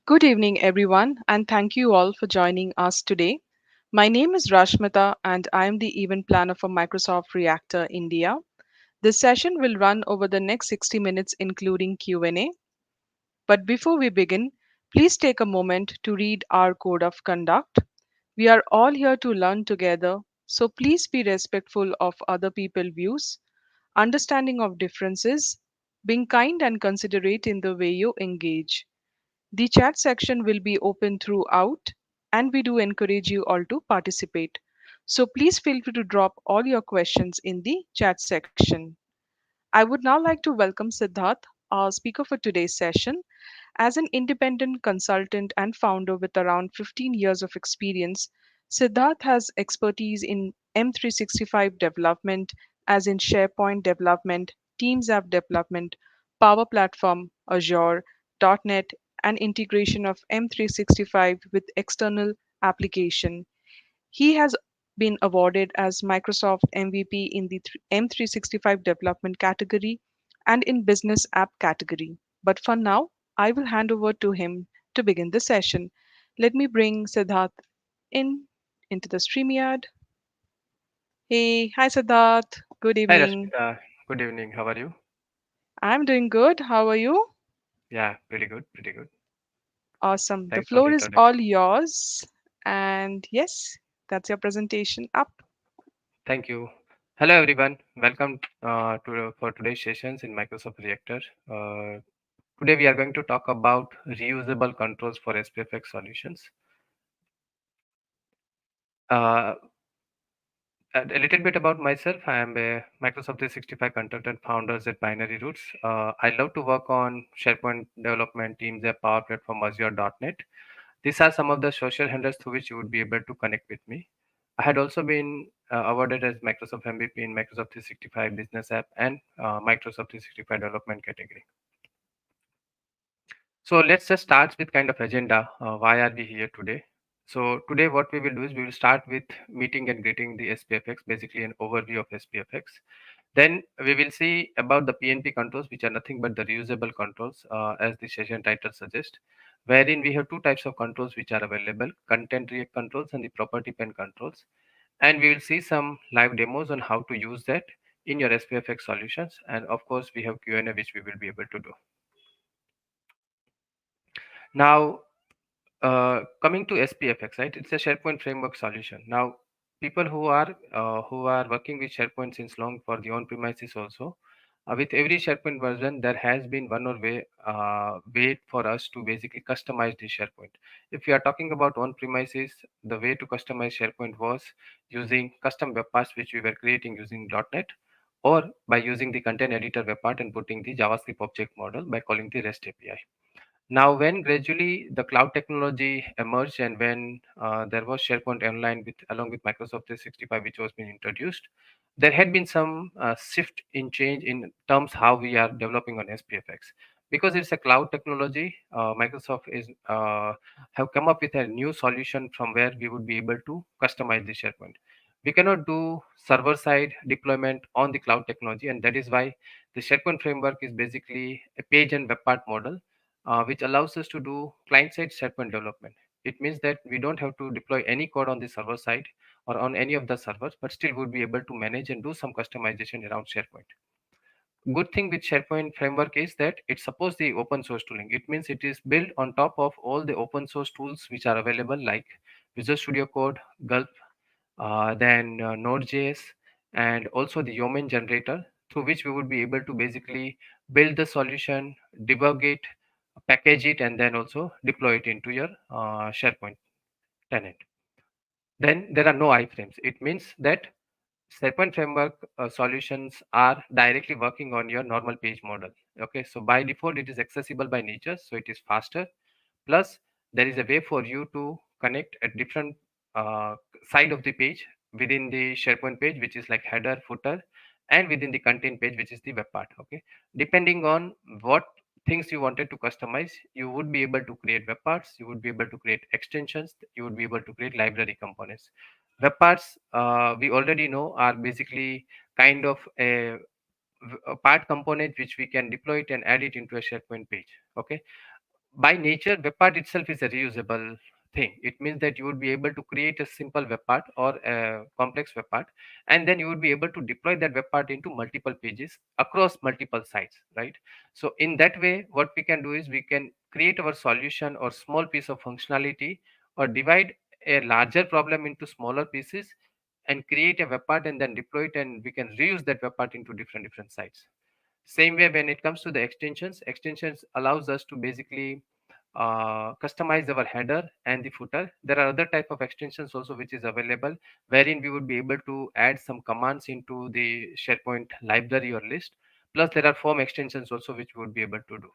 Good evening, everyone, and thank you all for joining us today. My name is Rashmita, and I am the event planner for Microsoft Reactor India. This session will run over the next 60 minutes, including Q&A. But before we begin, please take a moment to read our code of conduct. We are all here to learn together, so please be respectful of other people's views, understanding of differences, being kind and considerate in the way you engage. The chat section will be open throughout, and we do encourage you all to participate. So please feel free to drop all your questions in the chat section. I would now like to welcome Siddharth, our speaker for today's session. As an independent consultant and founder with around 15 years of experience, Siddharth has expertise in M365 development, as in SharePoint development, Teams app development, Power Platform, Azure, .NET, and integration of M365 with external application. He has been awarded as Microsoft MVP in the M365 development category and in business app category. But for now, I will hand over to him to begin the session. Let me bring Siddharth in into the StreamYard. Hey, hi Siddharth. Good Hi evening. Rashmita, good evening. How are you? I'm doing good. How are you? Yeah, pretty good, pretty good. Awesome. The Thanks for the floor is all introduction. yours. And yes, that's your presentation up. Thank you. Hello everyone. Welcome for today's sessions in Microsoft Reactor. Today we are going to talk about reusable controls for SPFx solutions. Uh, a little bit about myself. I am a Microsoft 365 consultant founder at Binary Roots. I love to work on SharePoint development teams, a Power Platform, Azure.net. These are some of the social handles through which you would be able to connect with me. I had also been awarded as Microsoft MVP in Microsoft 365 Business App and Microsoft 365 Development category. So let's just start with kind of agenda. Why are we here today? So today what we will do is we will start with meeting and greeting the SPFX, basically an overview of SPFX. Then we will see about the PNP controls, which are nothing but the reusable controls, as the session title suggests, wherein we have two types of controls which are available: content react controls and the property pane controls. And we will see some live demos on how to use that in your SPFX solutions. And of course, we have Q&A, which we will be able to do. Now, coming to SPFX, right? It's a SharePoint framework solution. Now, people who are working with SharePoint since long for the on-premises also, with every SharePoint version, there has been one or way for us to basically customize the SharePoint. If we are talking about on-premises, the way to customize SharePoint was using custom web parts which we were creating using .NET, or by using the content editor web part and putting the JavaScript object model by calling the REST API. Now, when gradually the cloud technology emerged and when there was SharePoint Online with along with Microsoft 365, which was being introduced, there had been some shift in change in terms how we are developing on SPFX. Because it's a cloud technology, Microsoft is have come up with a new solution from where we would be able to customize the SharePoint. We cannot do server-side deployment on the cloud technology, and that is why the SharePoint framework is basically a page and web part model, which allows us to do client-side SharePoint development. It means that we don't have to deploy any code on the server side or on any of the servers, but still would be able to manage and do some customization around SharePoint. Good thing with SharePoint framework is that it supports the open source tooling. It means it is built on top of all the open source tools which are available, like Visual Studio Code, Gulp, then Node.js, and also the Yeoman generator, through which we would be able to basically build the solution, debug it, package it, and then also deploy it into your SharePoint tenant. Then there are no iframes. It means that SharePoint framework solutions are directly working on your normal page model. Okay, so by default, it is accessible by nature, so it is faster. Plus, there is a way for you to connect at different uh, side of the page within the SharePoint page, which is like header, footer, and within the content page, which is the web part. Okay, depending on what things you wanted to customize, you would be able to create web parts, you would be able to create extensions, you would be able to create library components. Web parts, we already know, are basically kind of a part component which we can deploy it and add it into a SharePoint page. Okay, by nature, web part itself is a reusable thing. It means that you would be able to create a simple web part or a complex web part, and then you would be able to deploy that web part into multiple pages across multiple sites, right? So in that way, what we can do is we can create our solution or small piece of functionality, or divide a larger problem into smaller pieces and create a web part and then deploy it, and we can reuse that web part into different sites. Same way, when it comes to the extensions allows us to basically customize our header and the footer. There are other type of extensions also which is available, wherein we would be able to add some commands into the SharePoint library or list. Plus, there are form extensions also which we would be able to do.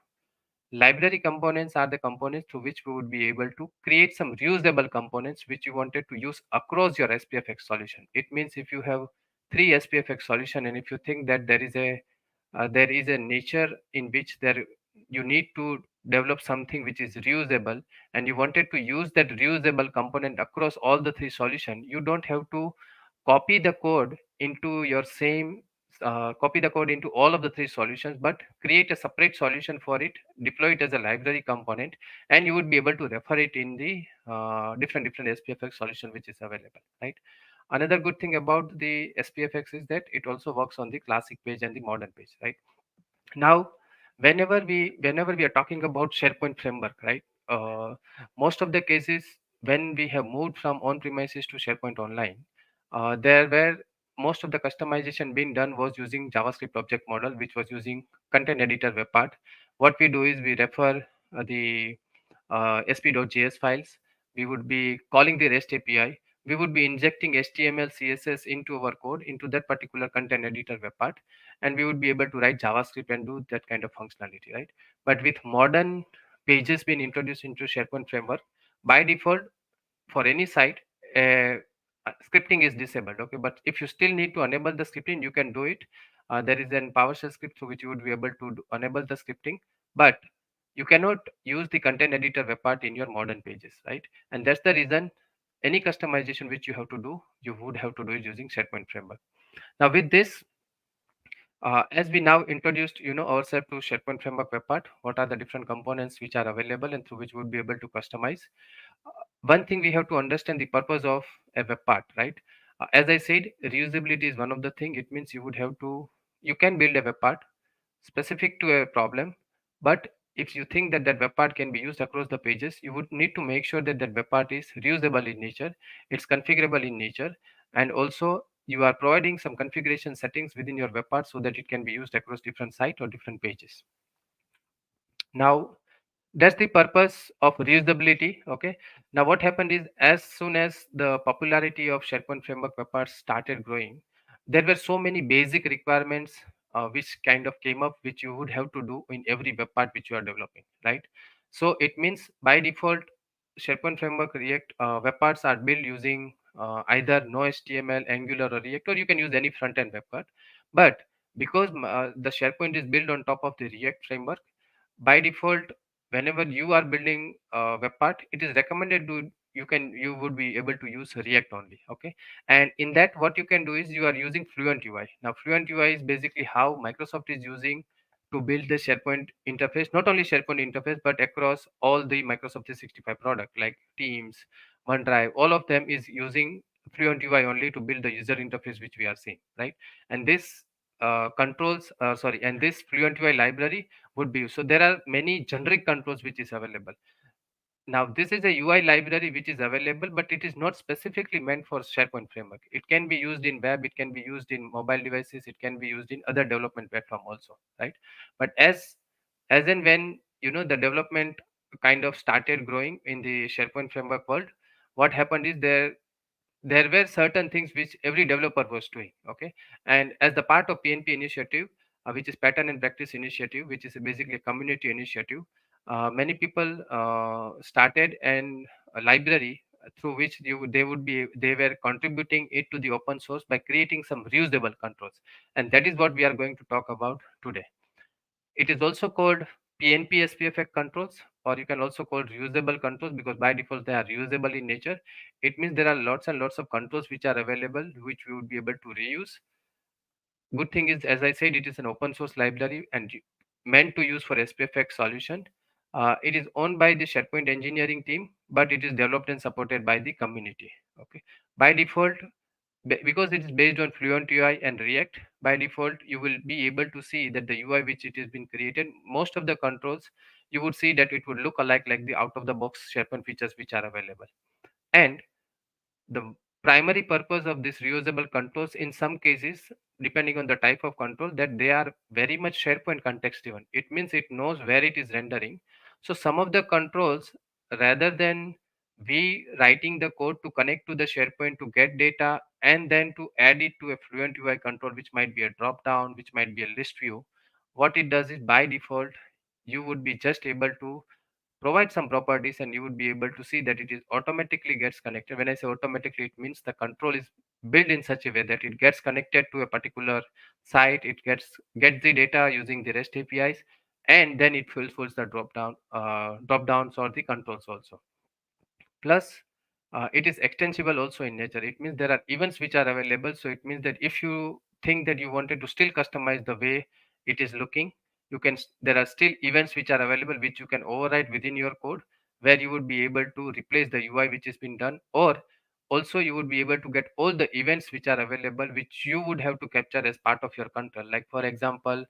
Library components are the components through which we would be able to create some reusable components which you wanted to use across your SPFX solution. It means if you have three SPFX solution, and if you think that there is a nature in which there you need to develop something which is reusable, and you wanted to use that reusable component across all the three solution, you don't have to copy the code into your same copy the code into all of the three solutions, but create a separate solution for it, deploy it as a library component, and you would be able to refer it in the different SPFX solution which is available, right? Another good thing about the SPFX is that it also works on the classic page and the modern page, right? Now, whenever we are talking about SharePoint framework, right? Most of the cases, when we have moved from on premises to SharePoint online, there were most of the customization being done was using JavaScript object model, which was using content editor web part. What we do is we refer the sp.js files. We would be calling the REST API. We would be injecting HTML, CSS into our code, into that particular content editor web part, and we would be able to write JavaScript and do that kind of functionality, right? But with modern pages being introduced into SharePoint framework, by default, for any site, uh, scripting is disabled. Okay, but if you still need to enable the scripting, you can do it. There is an PowerShell script through which you would be able to enable the scripting, but you cannot use the content editor web part in your modern pages, right? And that's the reason any customization which you have to do, you would have to do it using SharePoint framework. Now, with this, as we now introduced, ourselves to SharePoint framework web part, what are the different components which are available and through which we would be able to customize? One thing, we have to understand the purpose of a web part, right? As I said, reusability is one of the thing. It means you can build a web part specific to a problem, but if you think that that web part can be used across the pages, you would need to make sure that that web part is reusable in nature, it's configurable in nature, and also you are providing some configuration settings within your web part so that it can be used across different site or different pages. Now, that's the purpose of reusability. Okay, now what happened is, as soon as the popularity of SharePoint framework web parts started growing, there were so many basic requirements which kind of came up, which you would have to do in every web part which you are developing, right? So it means by default, SharePoint framework React web parts are built using either no HTML, Angular, or React, or you can use any front end web part. But because the SharePoint is built on top of the React framework, by default, whenever you are building a web part, it is recommended to you would be able to use React only. Okay, and in that, what you can do is you are using Fluent UI. Now, Fluent UI is basically how Microsoft is using to build the SharePoint interface, not only SharePoint interface, but across all the Microsoft 365 product like Teams, OneDrive. All of them is using Fluent UI only to build the user interface which we are seeing, right? And this and this Fluent UI library would be used. So there are many generic controls which is available. Now, this is a UI library which is available, but it is not specifically meant for SharePoint framework. It can be used in web, it can be used in mobile devices, it can be used in other development platform also, right? But as and when the development kind of started growing in the SharePoint framework world, what happened is there were certain things which every developer was doing. Okay, and as the part of PNP initiative, which is pattern and practice initiative, which is basically a community initiative, many people started a library through which they were contributing it to the open source by creating some reusable controls, and that is what we are going to talk about today. It is also called PNP SPFX controls, or you can also call reusable controls, because by default they are reusable in nature. It means there are lots and lots of controls which are available, which we would be able to reuse. Good thing is, as I said, it is an open source library and meant to use for SPFX solution. It is owned by the SharePoint engineering team, but it is developed and supported by the community. Okay. By default, because it is based on Fluent UI and React, by default you will be able to see that the UI which it has been created, most of the controls you would see that it would look alike like the out of the box SharePoint features which are available. And the primary purpose of this reusable controls in some cases, depending on the type of control, that they are very much SharePoint context driven. It means it knows where it is rendering. So some of the controls, rather than we writing the code to connect to the SharePoint to get data and then to add it to a Fluent UI control, which might be a drop down, which might be a list view, what it does is by default you would be just able to provide some properties and you would be able to see that it is automatically gets connected. When I say automatically, it means the control is built in such a way that it gets connected to a particular site, it gets the data using the REST APIs, and then it fulfills the drop downs or the controls also. Plus, it is extensible also in nature. It means there are events which are available. So it means that if you think that you wanted to still customize the way it is looking, you can. There are still events which are available which you can override within your code, where you would be able to replace the UI which has been done, or also you would be able to get all the events which are available which you would have to capture as part of your control. Like for example,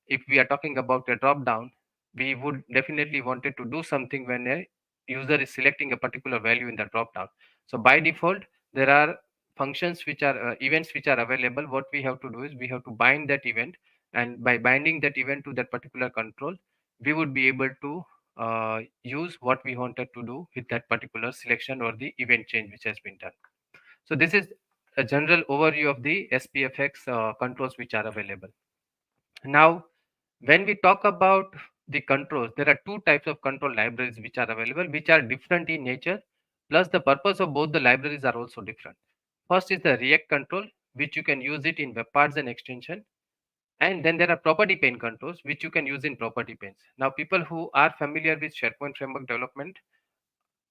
if we are talking about a drop down, we would definitely wanted to do something when a user is selecting a particular value in the drop down. So by default, there are functions which are events which are available. What we have to do is we have to bind that event, and by binding that event to that particular control, we would be able to use what we wanted to do with that particular selection or the event change which has been done. So this is a general overview of the SPFX controls which are available. Now, when we talk about the controls, there are two types of control libraries which are available, which are different in nature, plus the purpose of both the libraries are also different. First is the React control, which you can use it in webparts and extension. And then there are property pane controls, which you can use in property panes. Now, people who are familiar with SharePoint framework development,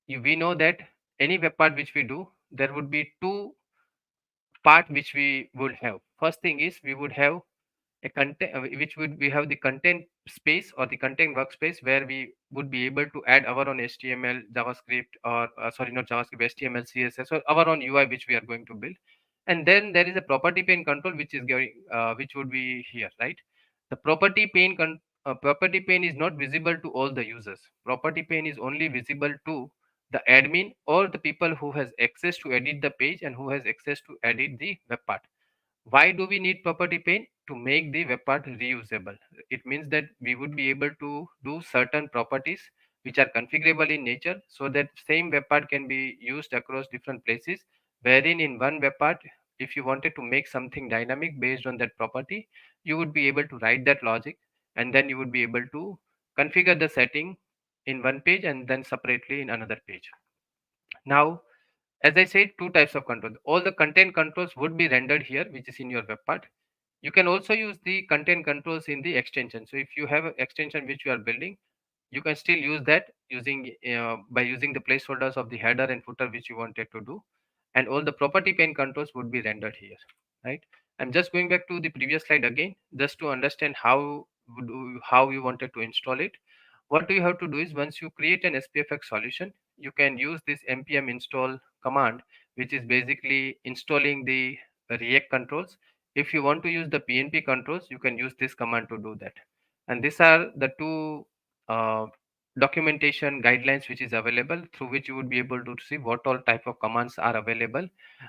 we know that any web part which we do, there would be two part which we would have. First thing is we would have a content which would we have the content space or the content workspace where we would be able to add our own HTML, JavaScript, or sorry, not JavaScript, HTML, CSS, or our own UI which we are going to build. And then there is a property pane control which is going, which would be here, right? The property pane is not visible to all the users. Property pane is only visible to the admin or the people who has access to edit the page and who has access to edit the web part. Why do we need property pane? To make the web part reusable. It means that we would be able to do certain properties which are configurable in nature, so that same web part can be used across different places, wherein in one web part, if you wanted to make something dynamic based on that property, you would be able to write that logic, and then you would be able to configure the setting in one page and then separately in another page. Now, as I said, two types of controls. All the content controls would be rendered here, which is in your web part. You can also use the content controls in the extension. So if you have an extension which you are building, you can still use that using by using the placeholders of the header and footer which you wanted to do, and all the property pane controls would be rendered here, right? I'm just going back to the previous slide again, just to understand how you wanted to install it. What you have to do is once you create an SPFX solution, you can use this npm install command, which is basically installing the React controls. If you want to use the PNP controls, you can use this command to do that. And these are the two uh, documentation guidelines which is available, through which you would be able to see what all type of commands are available,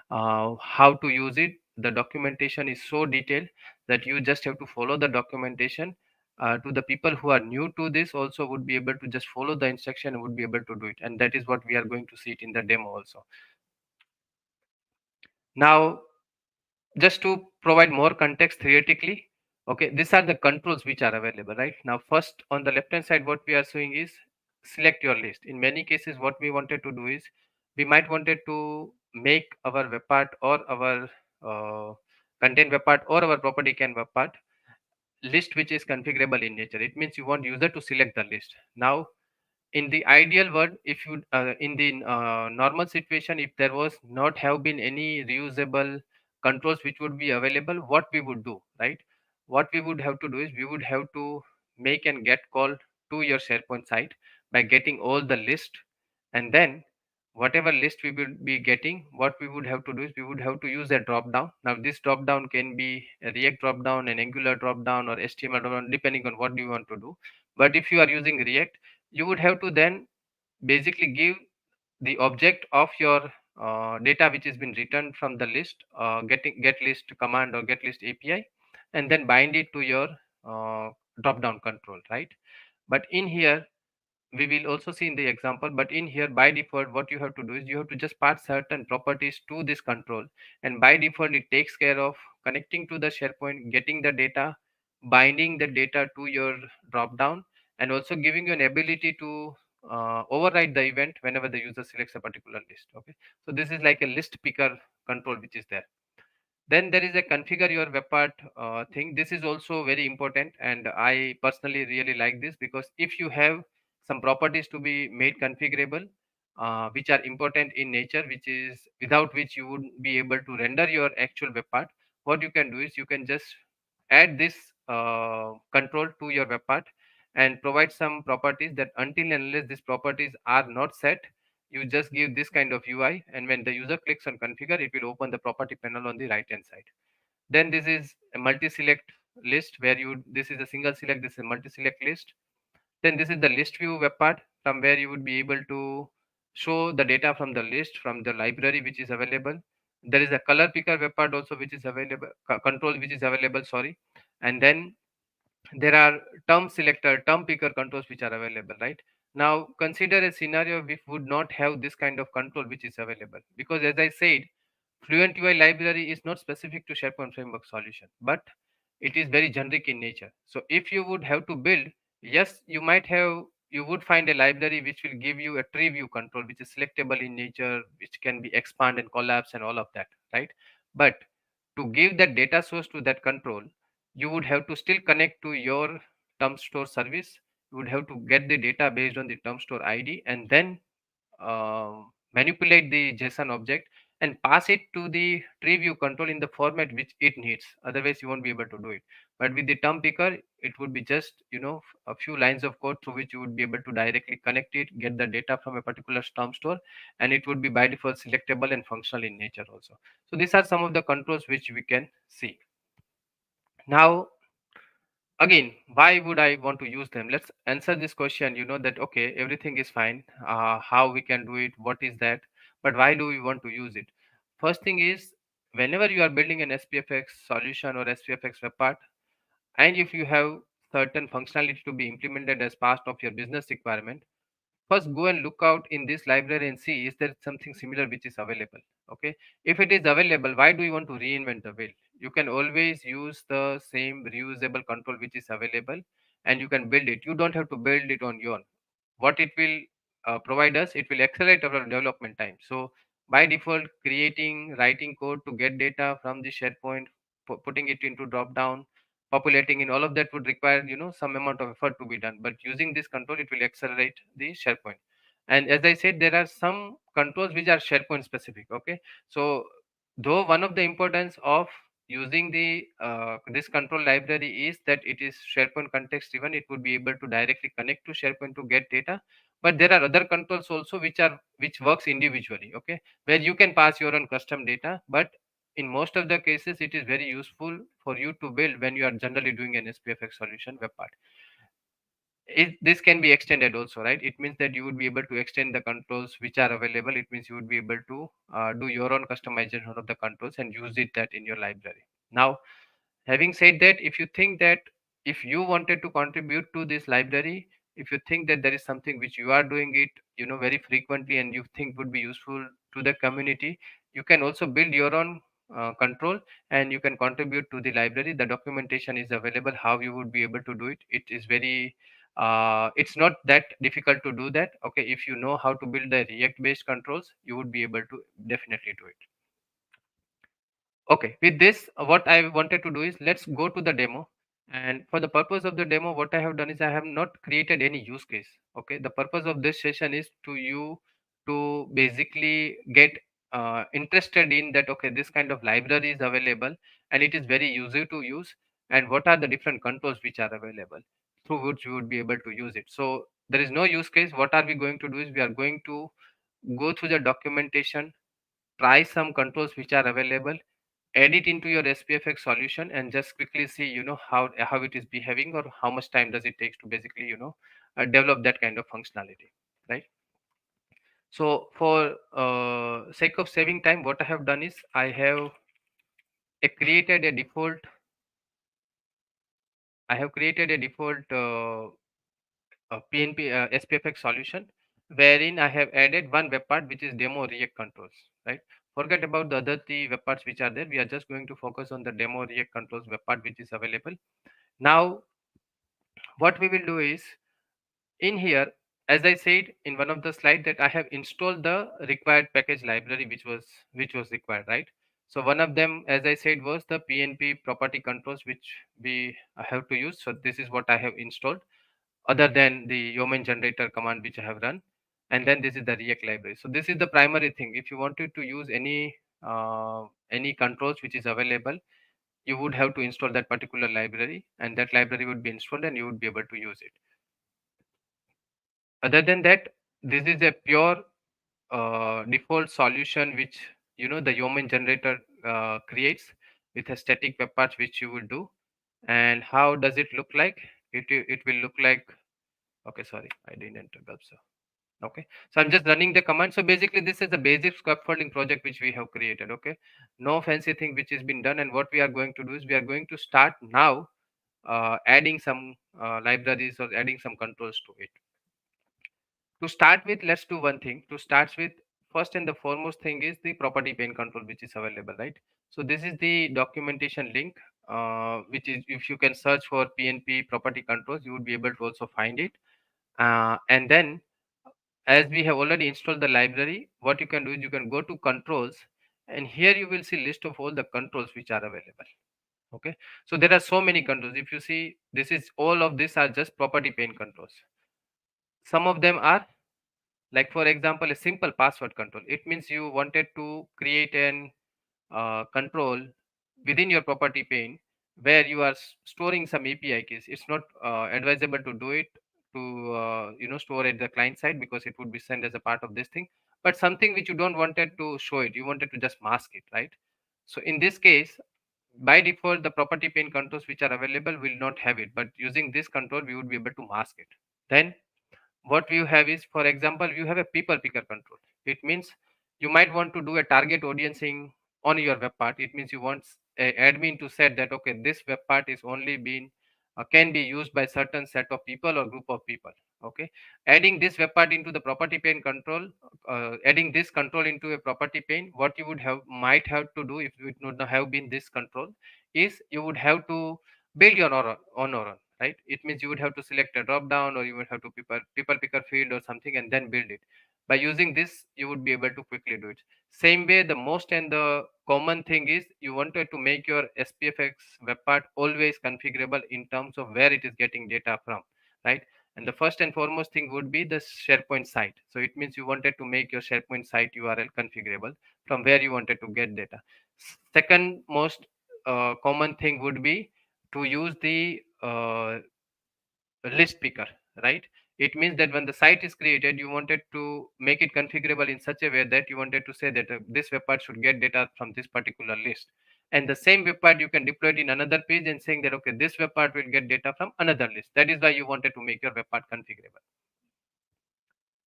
how to use it. The documentation is so detailed that you just have to follow the documentation. To the people who are new to this also would be able to just follow the instruction and would be able to do it, and that is what we are going to see it in the demo also. Now, just to provide more context theoretically, okay, these are the controls which are available. Right now, first on the left hand side, what we are showing is select your list. In many cases, what we wanted to do is we might wanted to make our web part or our content web part or our property can web part list which is configurable in nature. It means you want user to select the list. Now, in the ideal world, if you in the normal situation, if there was not have been any reusable controls which would be available, what we would do, right? What we would have to do is we would have to make and get call to your SharePoint site, by getting all the list, and then whatever list we will be getting, what we would have to do is we would have to use a drop down. Now this drop down can be a React drop down, an Angular drop down, or HTML drop down, depending on what you want to do. But if you are using React, you would have to then basically give the object of your data which has been returned from the list, get list command or get list API, and then bind it to your drop down control, right? But in here, we will also see in the example, but in here by default what you have to do is you have to just pass certain properties to this control, and by default it takes care of connecting to the SharePoint, getting the data, binding the data to your drop down, and also giving you an ability to override the event whenever the user selects a particular list. Okay, so this is like a list picker control which is there. Then there is a configure your web part thing. This is also very important, and I personally really like this, because if you have some properties to be made configurable, which are important in nature, which is without which you wouldn't be able to render your actual web part, what you can do is you can just add this control to your web part and provide some properties that until and unless these properties are not set, you just give this kind of UI, and when the user clicks on configure, it will open the property panel on the right hand side. Then this is a multi-select list where you, this is a single select, this is a multi-select list. Then this is the list view web part, from where you would be able to show the data from the list, from the library which is available. There is a color picker web part also which is available, control which is available, sorry. And then there are term selector, term picker controls which are available, right? Now consider a scenario which would not have this kind of control which is available, because as I said, Fluent UI library is not specific to SharePoint framework solution, but it is very generic in nature. So if you would have to build, yes, you might have, you would find a library which will give you a tree view control which is selectable in nature, which can be expand and collapse and all of that, right? But to give that data source to that control, you would have to still connect to your term store service. You would have to get the data based on the term store ID, and then uh, manipulate the JSON object and pass it to the tree view control in the format which it needs. Otherwise, you won't be able to do it. But with the term picker, it would be just, you know, a few lines of code through which you would be able to directly connect it, get the data from a particular term store, and it would be by default selectable and functional in nature also. So these are some of the controls which we can see. Now, again, why would I want to use them? Let's answer this question. You know that, okay, everything is fine, how we can do it, what is that, but why do we want to use it? First thing is, whenever you are building an SPFx solution or SPFx web part, and if you have certain functionality to be implemented as part of your business requirement, first go and look out in this library and see is there something similar which is available. Okay, if it is available, why do you want to reinvent the wheel? You can always use the same reusable control which is available, and you can build it. You don't have to build it on your own. What it will provide us, it will accelerate our development time. So by default, creating, writing code to get data from the SharePoint, putting it into drop down, populating in, all of that would require, you know, some amount of effort to be done. But using this control, it will accelerate the SharePoint. And as I said, there are some controls which are SharePoint specific. Okay, so though one of the importance of using the this control library is that it is SharePoint context driven, it would be able to directly connect to SharePoint to get data. But there are other controls also which are, which works individually, okay, where you can pass your own custom data. But in most of the cases, it is very useful for you to build when you are generally doing an SPFX solution web part. This can be extended also, right? It means that you would be able to extend the controls which are available. It means you would be able to do your own customization of the controls and use it that in your library. Now, having said that, if you think that if you wanted to contribute to this library, if you think that there is something which you are doing it, you know, very frequently, and you think would be useful to the community, you can also build your own control, and you can contribute to the library. The documentation is available how you would be able to do it. It is very it's not that difficult to do that. Okay, if you know how to build the React based controls, you would be able to definitely do it. Okay, with this, what I wanted to do is let's go to the demo. And for the purpose of the demo, what I have done is I have not created any use case. Okay, the purpose of this session is to you to basically get interested in that. Okay, this kind of library is available and it is very easy to use. And what are the different controls which are available through which you would be able to use it? So There is no use case. What are we going to do is we are going to go through the documentation, try some controls which are available, add it into your SPFX solution, and just quickly see, how it is behaving, or how much time does it take to basically, develop that kind of functionality, right? So for sake of saving time, what I have done is I have created a default. I have created a default PNP SPFX solution, wherein I have added one web part which is demo React controls. Right. Forget about the other three web parts which are there. We are just going to focus on the demo React controls web part which is available. Now, what we will do is in here, as I said in one of the slides, that I have installed the required package library which was required, right? So one of them, as I said, was the PNP property controls which we have to use. So this is what I have installed, other than the Yeoman generator command which I have run, and then this is the React library. So this is the primary thing. If you wanted to use any controls which is available, you would have to install that particular library, and that library would be installed, and you would be able to use it. Other than that, this is a pure default solution which the Yeoman generator creates with a static web parts which you will do. And how does it look like? It will look like, okay, sorry, I didn't enter so. Okay, so I'm just running the command. So basically this is the basic scaffolding project which we have created. Okay, no fancy thing which has been done. And what we are going to do is we are going to start now adding some libraries or adding some controls to it. To start with, let's do one thing. To start with, first and the foremost thing is the property pane control which is available, right? So this is the documentation link, which is, if you can search for PNP property controls, you would be able to also find it. And then, as we have already installed the library, what you can do is you can go to controls, and here you will see list of all the controls which are available. Okay, so there are so many controls. If you see, this is all of these are just property pane controls. Some of them are, like for example, a simple password control. It means you wanted to create an control within your property pane where you are storing some API keys. It's not advisable to do it to store at the client side, because it would be sent as a part of this thing. But something which you don't wanted to show it, you wanted to just mask it, right? So in this case, by default, the property pane controls which are available will not have it, but using this control we would be able to mask it. Then what you have is, for example, you have a people picker control. It means you might want to do a target audiencing on your web part. It means you want a admin to set that, okay, this web part is only being can be used by certain set of people or group of people. Okay, adding this web part into the property pane control, adding this control into a property pane, what you would have might have to do if it would not have been this control is you would have to build your own, right? It means you would have to select a drop down, or you would have to people picker field or something, and then build it. By using this, you would be able to quickly do it. Same way, the most and the common thing is you wanted to make your SPFX web part always configurable in terms of where it is getting data from, right? And the first and foremost thing would be the SharePoint site. So it means you wanted to make your SharePoint site URL configurable from where you wanted to get data. Second most common thing would be to use the list picker, right? It means that when the site is created, you wanted to make it configurable in such a way that you wanted to say that this web part should get data from this particular list, and the same web part you can deploy it in another page and saying that, okay, this web part will get data from another list. That is why you wanted to make your web part configurable.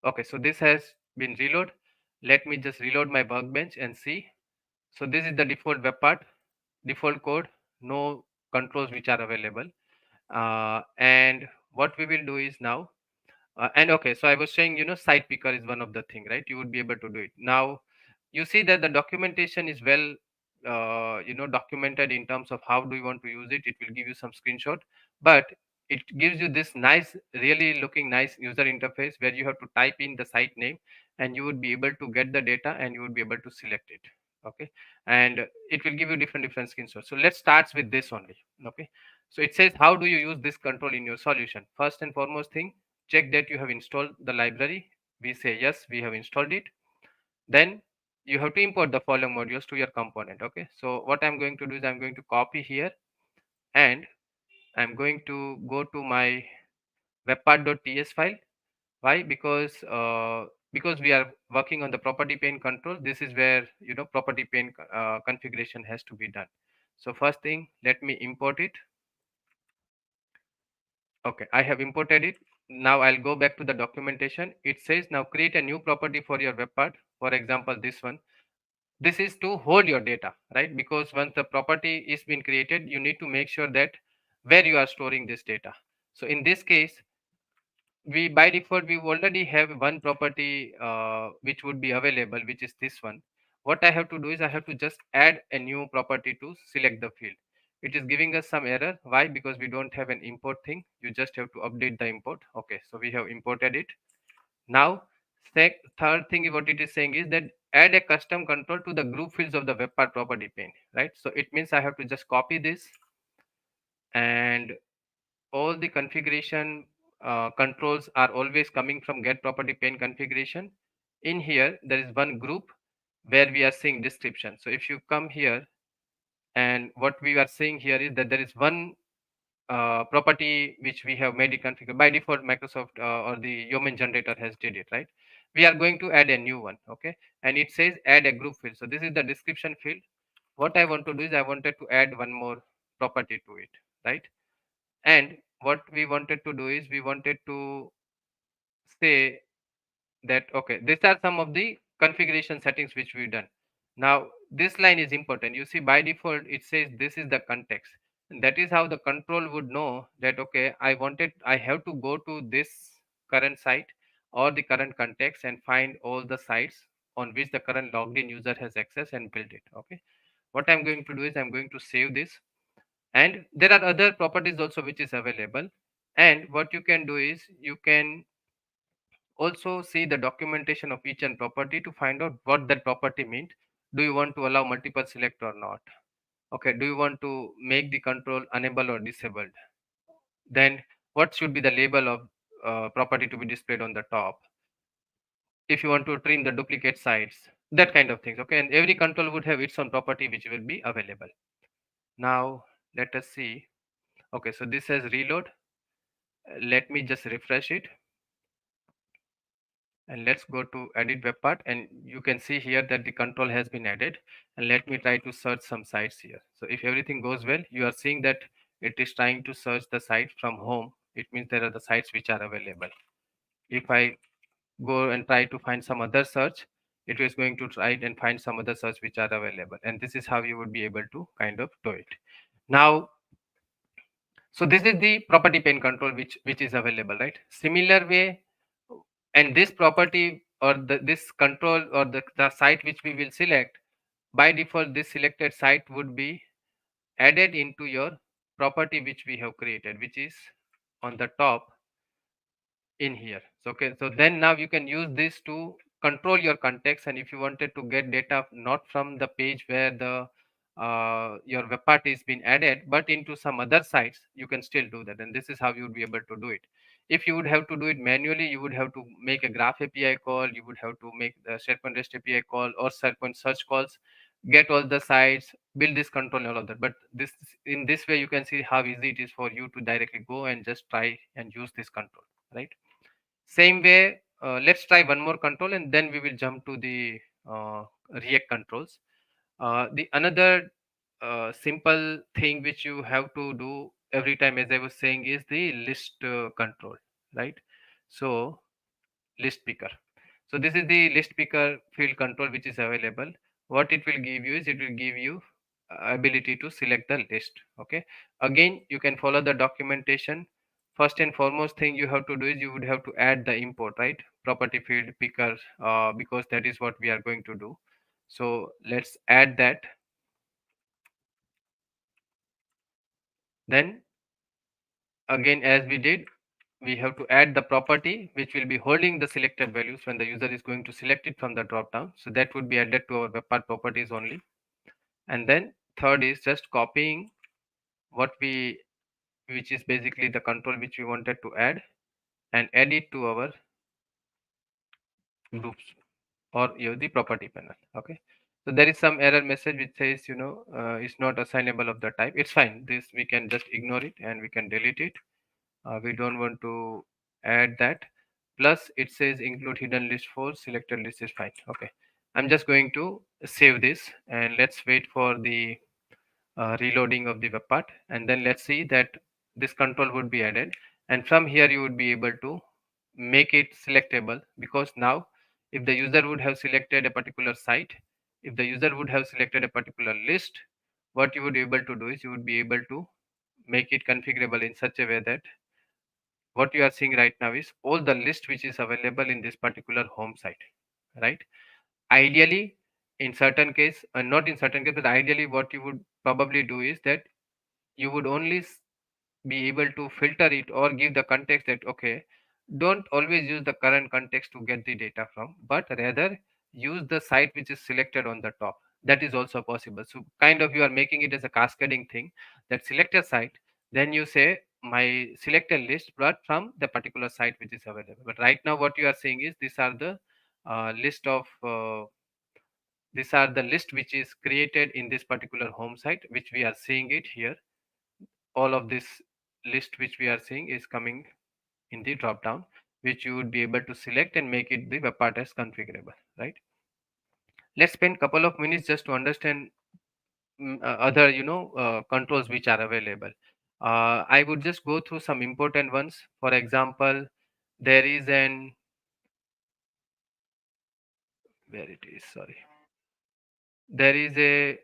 Okay, so this has been reload. Let me just reload my workbench and see. So this is the default web part, default code, no controls which are available. And what we will do is now, and okay, so I was saying, site picker is one of the thing, right? You would be able to do it. Now you see that the documentation is well documented in terms of how do you want to use it. It will give you some screenshot, but it gives you this nice, really looking nice user interface where you have to type in the site name, and you would be able to get the data, and you would be able to select it. Okay, and it will give you different screenshots. So let's start with this only. Okay, so it says, how do you use this control in your solution? First and foremost thing, check that you have installed the library. We say yes, we have installed it. Then you have to import the following modules to your component. Okay, so what I'm going to do is I'm going to copy here, and I'm going to go to my webpart.ts file. Why? Because we are working on the property pane control. This is where property pane configuration has to be done. So first thing, let me import it. Okay, I have imported it. Now I'll go back to the documentation. It says now create a new property for your web part. For example, this one. This is to hold your data, right? Because once the property is being created, you need to make sure that where you are storing this data. So in this case, we by default we already have one property which would be available, which is this one. What I have to do is I have to just add a new property to select the field. It is giving us some error. Why? Because we don't have an import thing. You just have to update the import. Okay, so we have imported it. Now third thing what it is saying is that add a custom control to the group fields of the web part property pane, right? So it means I have to just copy this, and all the configuration controls are always coming from get property pane configuration. In here there is one group where we are seeing description. So if you come here, and what we are seeing here is that there is one property which we have made it configure by default. Microsoft or the Yeoman generator has did it, right? We are going to add a new one. Okay, and it says add a group field. So this is the description field. What I want to do is I wanted to add one more property to it, right? And what we wanted to do is we wanted to say that okay, these are some of the configuration settings which we've done. Now this line is important. You see, by default it says this is the context, and that is how the control would know that okay, I have to go to this current site or the current context and find all the sites on which the current logged in user has access and build it. Okay, what I'm going to do is I'm going to save this, and there are other properties also which is available. And what you can do is you can also see the documentation of each and property to find out what that property means. Do you want to allow multiple select or not? Okay, do you want to make the control enable or disabled? Then what should be the label of property to be displayed on the top? If you want to trim the duplicate sites, that kind of things. Okay, and every control would have its own property which will be available. Now let us see. Okay, so this says reload. Let me just refresh it, and let's go to edit web part, and you can see here that the control has been added. And let me try to search some sites here. So if everything goes well, you are seeing that it is trying to search the site from home. It means there are the sites which are available. If I go and try to find some other search, it is going to try and find some other search which are available, and this is how you would be able to kind of do it. Now, so this is the property pane control which is available, right? Similar way, and this property or this control or the site which we will select, by default this selected site would be added into your property which we have created, which is on the top in here. So okay, so then now you can use this to control your context, and if you wanted to get data not from the page where the your web part is being added but into some other sites, you can still do that. And this is how you would be able to do it. If you would have to do it manually, you would have to make a graph API call, you would have to make the SharePoint REST API call or SharePoint search calls, get all the sites, build this control and all of that. But this, in this way, you can see how easy it is for you to directly go and just try and use this control, right? Same way, let's try one more control and then we will jump to the React controls. The another simple thing which you have to do every time, as I was saying, is the list control, right? So list picker. So this is the list picker field control which is available. What it will give you is it will give you ability to select the list. Okay, again you can follow the documentation. First and foremost thing you have to do is you would have to add the import, right? Property field picker, because that is what we are going to do. So let's add that. Then again, as we did, we have to add the property which will be holding the selected values when the user is going to select it from the drop down. So that would be added to our web part properties only. And then third is just copying what we, which is basically the control which we wanted to add, and add it to our groups or the property panel. Okay, so there is some error message which says it's not assignable of the type. It's fine, this we can just ignore it and we can delete it. We don't want to add that. plus it says include hidden list for selected list is fine. Okay, I'm just going to save this and let's wait for the reloading of the web part, and then let's see that this control would be added, and from here you would be able to make it selectable, because now if the user would have selected a particular site, if the user would have selected a particular list, what you would be able to do is you would be able to make it configurable in such a way that what you are seeing right now is all the list which is available in this particular home site, right? Ideally, in certain case, not in certain case, but ideally what you would probably do is that you would only be able to filter it or give the context that okay, don't always use the current context to get the data from, but rather use the site which is selected on the top. That is also possible. So kind of you are making it as a cascading thing, that select a site, then you say my selected list but from the particular site which is available. But right now what you are saying is these are the list of these are the list which is created in this particular home site, which we are seeing it here. All of this list which we are seeing is coming in the drop down, which you would be able to select and make it the web part as configurable, right? Let's spend couple of minutes just to understand other controls which are available. I would just go through some important ones. For example, there is an where it is sorry there is a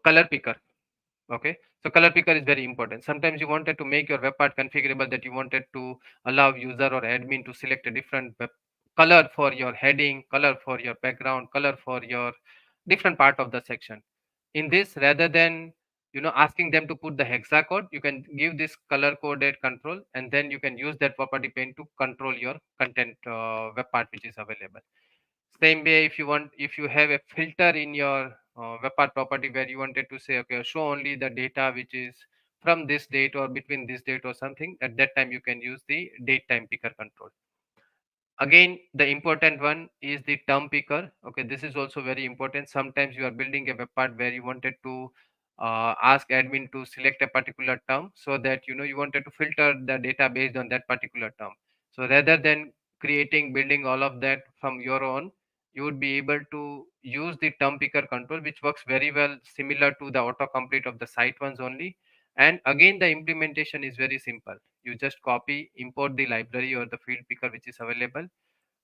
color picker. Okay, so color picker is very important. Sometimes you wanted to make your web part configurable, that you wanted to allow user or admin to select a different web color for your heading, color for your background, color for your different part of the section. In this, rather than asking them to put the hexa code, you can give this color coded control, and then you can use that property pane to control your content web part which is available. Same way, if you want, if you have a filter in your web part property where you wanted to say okay, show only the data which is from this date or between this date or something, at that time you can use the date time picker control. Again, the important one is the term picker. Okay, this is also very important. Sometimes you are building a web part where you wanted to ask admin to select a particular term, so that you wanted to filter the data based on that particular term. So rather than creating building all of that from your own, you would be able to use the term picker control, which works very well, similar to the autocomplete of the site ones only. And again, the implementation is very simple. You just copy, import the library or the field picker which is available.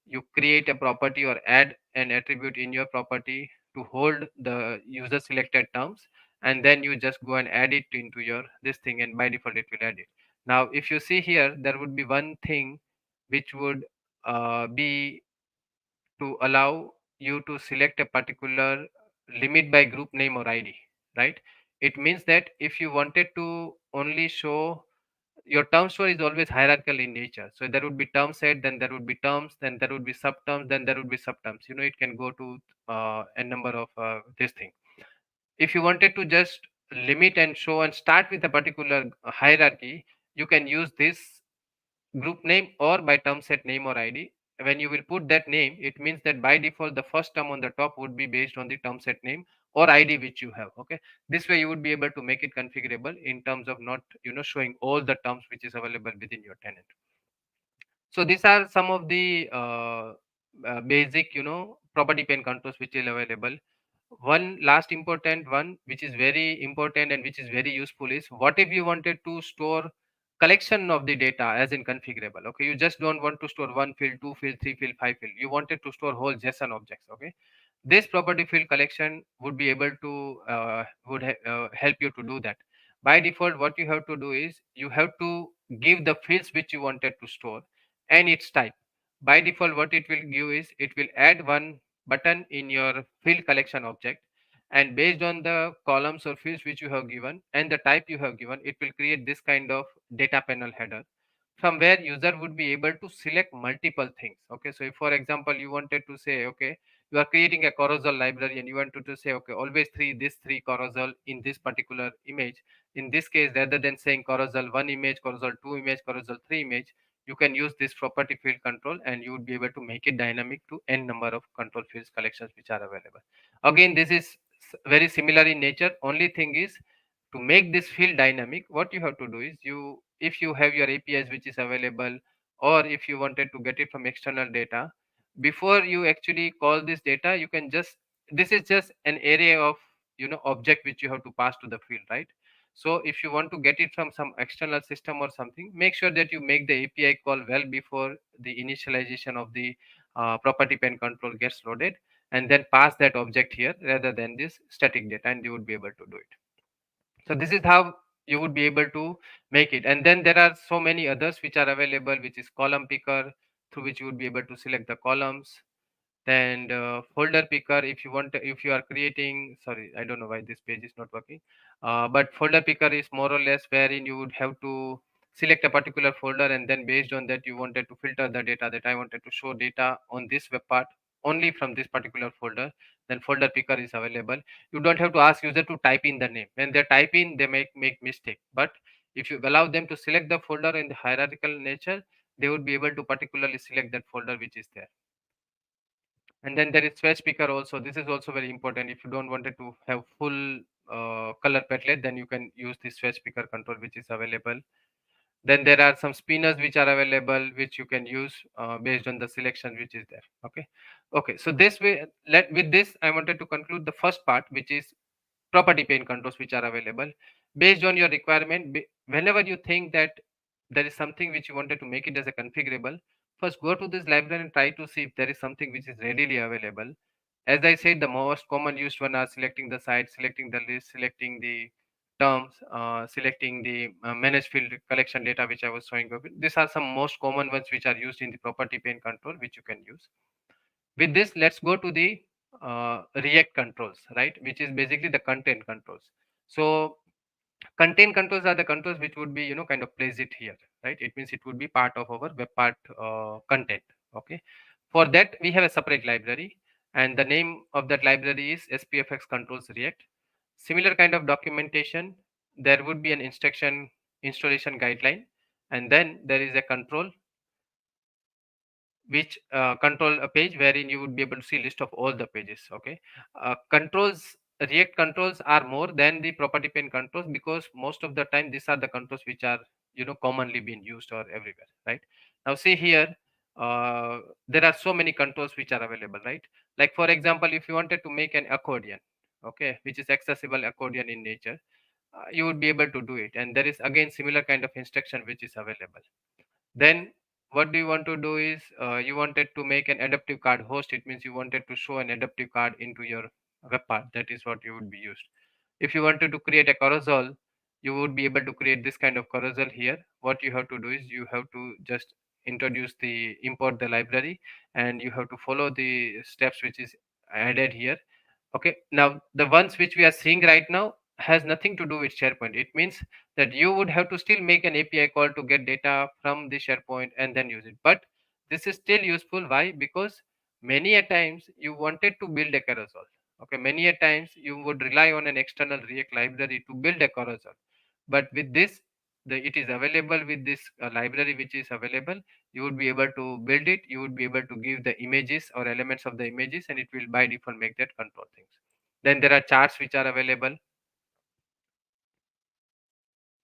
You create a property or add an attribute in your property to hold the user selected terms, and then you just go and add it into your this thing, and by default it will add it. Now if you see here, there would be one thing which would be to allow you to select a particular limit by group name or id, right? It means that if you wanted to only show, your term store is always hierarchical in nature, so there would be term set, then there would be terms, then there would be subterms, then there would be subterms. It can go to a number of this thing. If you wanted to just limit and show and start with a particular hierarchy, you can use this group name or by term set name or id. When you will put that name, it means that by default the first term on the top would be based on the term set name or id which you have. Okay, this way you would be able to make it configurable in terms of not showing all the terms which is available within your tenant. So these are some of the basic property pane controls which is available. One last important one which is very important and which is very useful is, what if you wanted to store collection of the data as in configurable. Okay, you just don't want to store one field, two field, three field, five field, you wanted to store whole JSON objects. Okay, this property field collection would be able to help you to do that. By default what you have to do is you have to give the fields which you wanted to store and its type. By default what it will give is it will add one button in your field collection object, and based on the columns or fields which you have given and the type you have given, it will create this kind of data panel header, from where user would be able to select multiple things. Okay, so if for example you wanted to say okay, you are creating a carousel library and you wanted to say okay, always this three carousel in this particular image. In this case, rather than saying carousel 1 image, carousel 2 image, carousel 3 image, you can use this property field control and you would be able to make it dynamic to n number of control fields collections which are available. Again, this is very similar in nature. Only thing is, to make this field dynamic, what you have to do is, you if you have your apis which is available or if you wanted to get it from external data, before you actually call this data, you can just, this is just an array of object which you have to pass to the field, right? So if you want to get it from some external system or something, make sure that you make the API call well before the initialization of the property pane control gets loaded, and then pass that object here rather than this static data, and you would be able to do it. So this is how you would be able to make it. And then there are so many others which are available, which is column picker, through which you would be able to select the columns. Then folder picker, if you want if you are creating, sorry, I don't know why this page is not working, but folder picker is more or less wherein you would have to select a particular folder, and then based on that you wanted to filter the data, that I wanted to show data on this web part only from this particular folder, then folder picker is available. You don't have to ask user to type in the name. When they type in, they make mistake, but if you allow them to select the folder in the hierarchical nature, they would be able to particularly select that folder which is there. And then there is swatch picker also. This is also very important. If you don't wanted to have full color palette, then you can use this swatch picker control which is available. Then there are some spinners which are available, which you can use based on the selection which is there. Okay, so this way, with this I wanted to conclude the first part, which is property pane controls which are available based on your requirement. Whenever you think that there is something which you wanted to make it as a configurable, first go to this library and try to see if there is something which is readily available. As I said, the most common used one are selecting the site, selecting the list, selecting the terms, selecting the managed field collection data, which I was showing you. These are some most common ones which are used in the property pane control, which you can use. With this, let's go to the React controls, right, which is basically the content controls. So content controls are the controls which would be kind of place it here, right? It means it would be part of our web part content. Okay, for that we have a separate library, and the name of that library is SPFx controls React. Similar kind of documentation, there would be an instruction installation guideline, and then there is a control which control a page wherein you would be able to see list of all the pages. Okay, controls, React controls are more than the property pane controls, because most of the time these are the controls which are commonly being used or everywhere, right? Now see here, uh, there are so many controls which are available, right? Like for example, if you wanted to make an accordion, okay, which is accessible accordion in nature, you would be able to do it, and there is again similar kind of instruction which is available. Then what do you want to do is, you wanted to make an adaptive card host. It means you wanted to show an adaptive card into your web part. That is what you would be used. If you wanted to create a carousel, you would be able to create this kind of carousel here. What you have to do is you have to just introduce the import the library, and you have to follow the steps which is added here. Okay, now the ones which we are seeing right now has nothing to do with SharePoint. It means that you would have to still make an API call to get data from the SharePoint and then use it. But this is still useful. Why? Because many a times you wanted to build a carousel. Okay, many a times you would rely on an external React library to build a carousel. But with this, it is available with this library which is available. You would be able to build it. You would be able to give the images or elements of the images, and it will by default make that control things. Then there are charts which are available.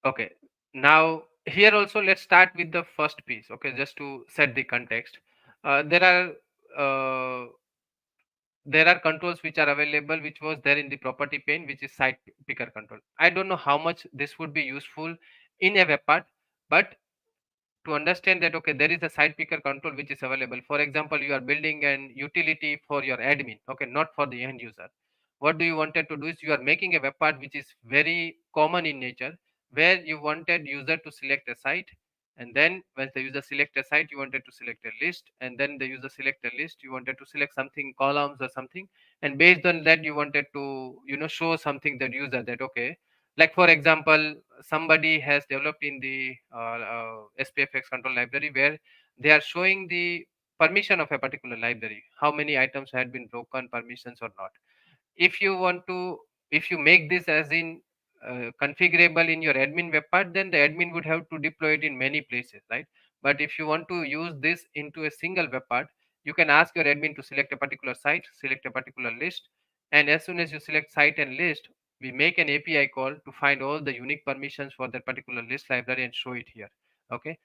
Okay, now here also let's start with the first piece. Okay, just to set the context, uh, there are uh, there are controls which are available, which was there in the property pane, which is site picker control. I don't know how much this would be useful in a web part, but to understand that, okay, there is a site picker control which is available. For example, you are building an utility for your admin, okay, not for the end user. What do you wanted to do is you are making a web part which is very common in nature, where you wanted user to select a site, and then when the user select a site, you wanted to select a list, and then the user select a list, you wanted to select something columns or something, and based on that you wanted to show something that user that, okay, like for example, somebody has developed in the SPFx control library, where they are showing the permission of a particular library, how many items had been broken, permissions or not. If you want to, if you make this as in configurable in your admin web part, then the admin would have to deploy it in many places, right? But if you want to use this into a single web part, you can ask your admin to select a particular site, select a particular list, and as soon as you select site and list, we make an API call to find all the unique permissions for that particular list library and show it here. Okay,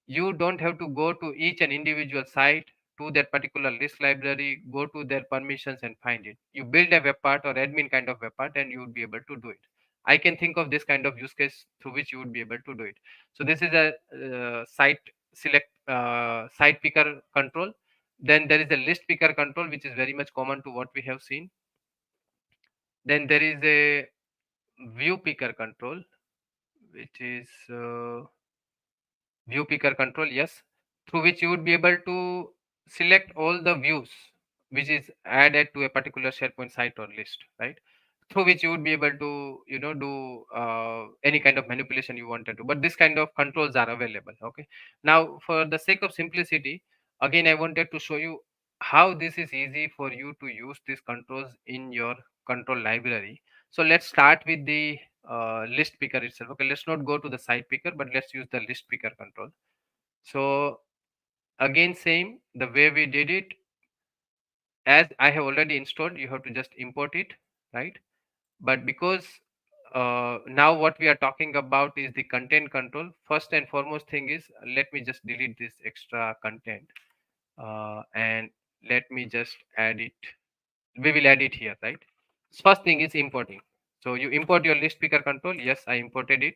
You don't have to go to each and individual site, to that particular list library, go to their permissions and find it. You build a web part or admin kind of web part and you would be able to do it. I can think of this kind of use case through which you would be able to do it. So this is a site picker control. Then there is a list picker control, which is very much common to what we have seen. Then there is a view picker control, which is view picker control, yes, through which you would be able to select all the views which is added to a particular SharePoint site or list, right? Through which you would be able to, do any kind of manipulation you wanted to. But this kind of controls are available. Okay. Now, for the sake of simplicity, again, I wanted to show you how this is easy for you to use these controls in your control library. So let's start with the list picker itself. Okay, let's not go to the site picker, but let's use the list picker control. So again, same the way we did it, as I have already installed, you have to just import it, right? But because now what we are talking about is the content control, first and foremost thing is, let me just delete this extra content, and let me just add it. We will add it here, right? First thing is importing. So you import your list picker control. Yes, I imported it.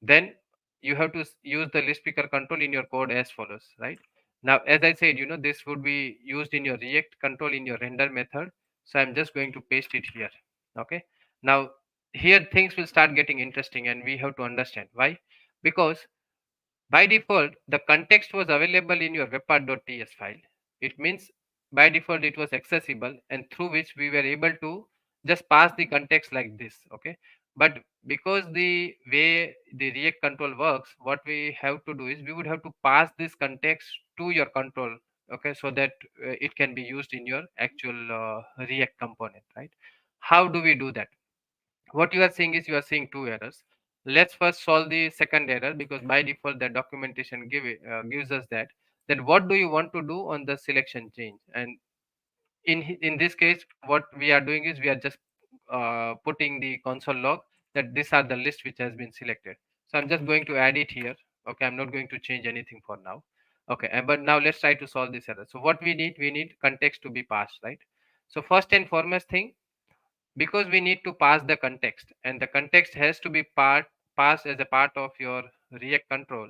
Then you have to use the list picker control in your code as follows, right? Now, as I said, this would be used in your React control in your render method. So I'm just going to paste it here. Okay. Now here things will start getting interesting, and we have to understand why. Because by default, the context was available in your webpart.ts file. It means by default it was accessible, and through which we were able to just pass the context like this. Okay. But because the way the React control works, what we have to do is we would have to pass this context to your control. Okay. So that it can be used in your actual React component, right? How do we do that? What you are seeing is, you are seeing two errors. Let's first solve the second error, because by default the documentation gives us that what do you want to do on the selection change. And in this case, what we are doing is, we are just putting the console log that these are the list which has been selected. So I'm just going to add it here. Okay, I'm not going to change anything for now. Okay, but now let's try to solve this error. So what we need context to be passed, right? So first and foremost thing, because we need to pass the context, and the context has to be passed as a part of your React control.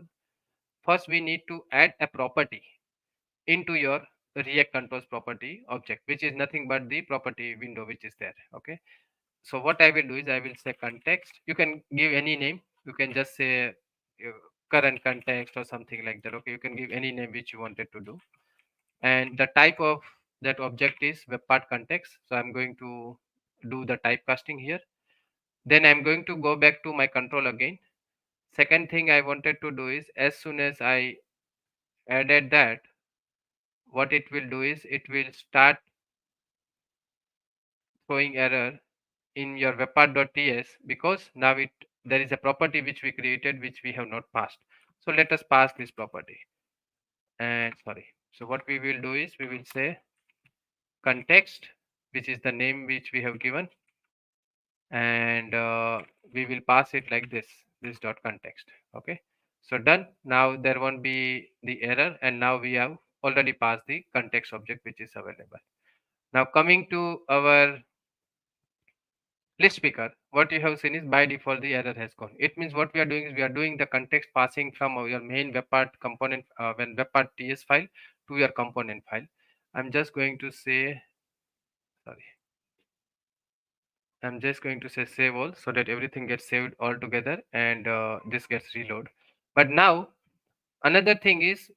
First we need to add a property into your React controls property object, which is nothing but the property window which is there. Okay, so what I will do is, I will say context. You can give any name. You can just say current context or something like that. Okay, you can give any name which you wanted to do. And the type of that object is web part context, so I'm going to do the typecasting here. Then I'm going to go back to my control again. Second thing I wanted to do is, as soon as I added that, what it will do is, it will start throwing error in your webpart.ts, because now there is a property which we created which we have not passed. So let us pass this property. And sorry. So what we will do is, we will say context, which is the name which we have given, and we will pass it like this dot context. Okay, so done. Now there won't be the error, and now we have already passed the context object which is available. Now coming to our list picker, what you have seen is, by default the error has gone. It means what we are doing is, we are doing the context passing from your main web part component, when web part ts file, to your component file. I'm just going to say, sorry, I'm just going to say save all, so that everything gets saved all together, and this gets reload. But now another thing is,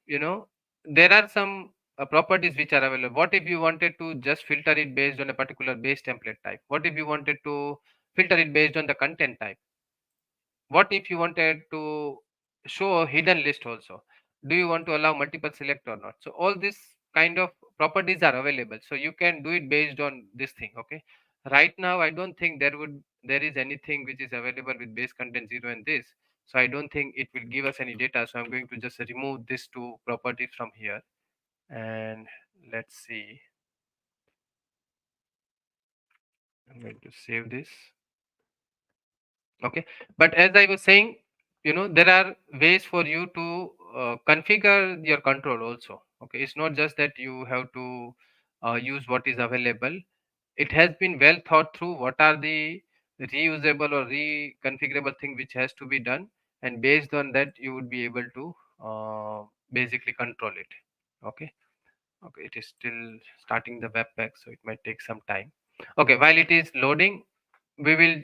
there are some properties which are available. What if you wanted to just filter it based on a particular base template type? What if you wanted to filter it based on the content type? What if you wanted to show a hidden list also? Do you want to allow multiple select or not? So all these kind of properties are available, so you can do it based on this thing. Okay, right now I don't think there is anything which is available with base content 0 and this, so I don't think it will give us any data. So I'm going to just remove these two properties from here, and let's see. I'm going to save this. Okay, but as I was saying, there are ways for you to configure your control also. Okay, it's not just that you have to use what is available. It has been well thought through what are the reusable or reconfigurable thing which has to be done, and based on that you would be able to basically control it. Okay. Okay, it is still starting the webpack, so it might take some time. Okay, while it is loading, we will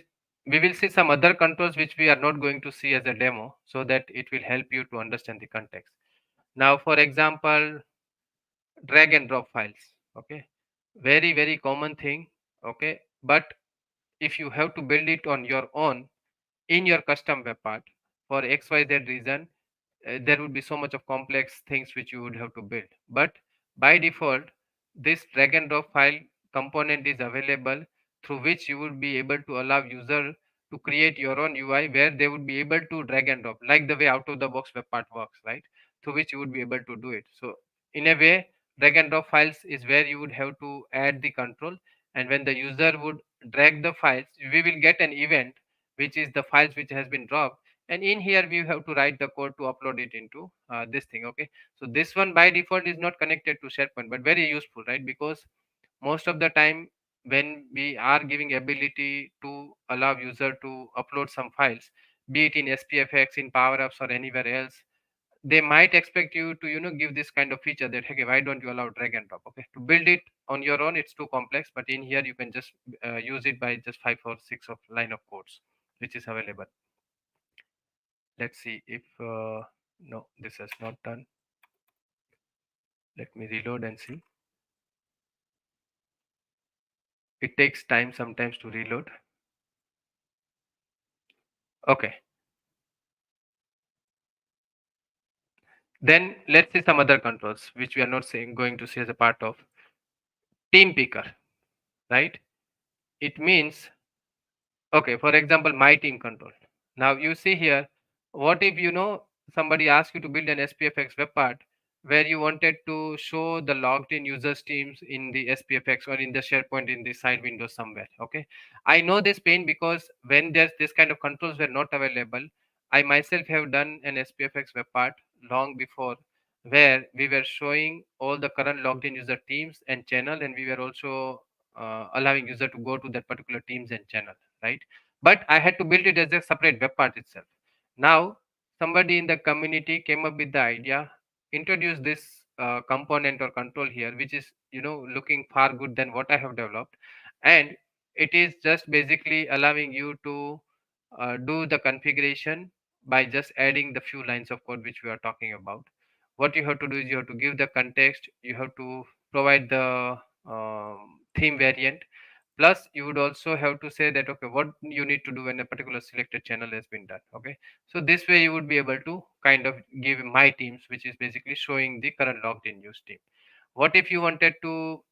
we will see some other controls which we are not going to see as a demo, so that it will help you to understand the context. Now, for example, drag and drop files. Okay, very common thing. Okay, but if you have to build it on your own in your custom web part for XYZ reason, there would be so much of complex things which you would have to build. But by default, this drag and drop file component is available, through which you would be able to allow user to create your own UI where they would be able to drag and drop, like the way out of the box web part works, right? Through which you would be able to do it. So in a way, drag and drop files is where you would have to add the control, and when the user would drag the files, we will get an event which is the files which has been dropped, and in here we have to write the code to upload it into this thing. Okay, so this one by default is not connected to SharePoint, but very useful, right? Because most of the time when we are giving ability to allow user to upload some files, be it in SPFx, in Power Apps, or anywhere else, they might expect you to give this kind of feature that, okay, why don't you allow drag and drop? Okay, to build it on your own it's too complex, but in here you can just use it by just 5 or 6 of line of codes which is available. Let's see if no, this has not done. Let me reload and see. It takes time sometimes to reload. Okay, then let's see some other controls which we are not saying going to see as a part of team picker, right? It means, okay, for example, my team control. Now you see here, what if somebody asks you to build an SPFX web part where you wanted to show the logged in users teams in the SPFX or in the SharePoint in the side window somewhere. Okay, I know this pain because when there's this kind of controls were not available, I myself have done an SPFX web part long before, where we were showing all the current logged in user teams and channel, and we were also allowing user to go to that particular teams and channel, right? But I had to build it as a separate web part itself. Now somebody in the community came up with the idea, introduce this component or control here, which is looking far good than what I have developed, and it is just basically allowing you to do the configuration by just adding the few lines of code which we are talking about. What you have to do is you have to give the context, you have to provide the theme variant. Plus, you would also have to say that, okay, what you need to do when a particular selected channel has been done. Okay, so this way you would be able to kind of give my teams, which is basically showing the current logged in use team. What if you wanted to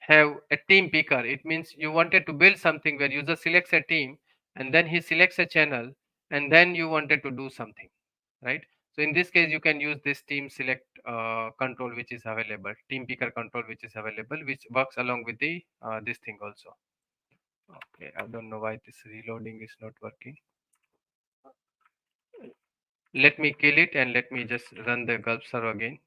have a team picker? It means you wanted to build something where user selects a team and then he selects a channel, and then you wanted to do something, right? So in this case, you can use this team select control which is available, team picker control which is available, which works along with the this thing also. Okay, I don't know why this reloading is not working. Let me kill it and let me just run the gulp server again.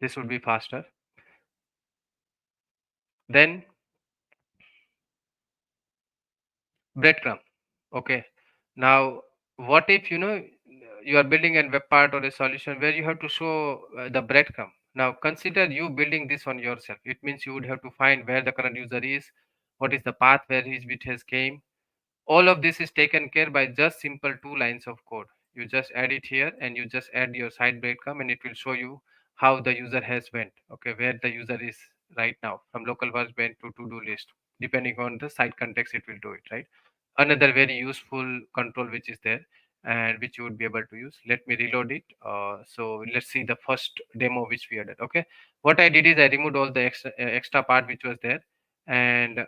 This would be faster. Then breadcrumb. Okay. Now, what if you are building a web part or a solution where you have to show the breadcrumb? Now, consider you building this on yourself. It means you would have to find where the current user is, what is the path where his bit has came. All of this is taken care by just simple 2 lines of code. You just add it here and you just add your side breadcrumb, and it will show you how the user has went. Okay, where the user is right now from local workbench to to-do list. Depending on the site context, it will do it, right? Another very useful control which is there and which you would be able to use. Let me reload it. So let's see the first demo which we added. Okay, what I did is I removed all the extra part which was there, and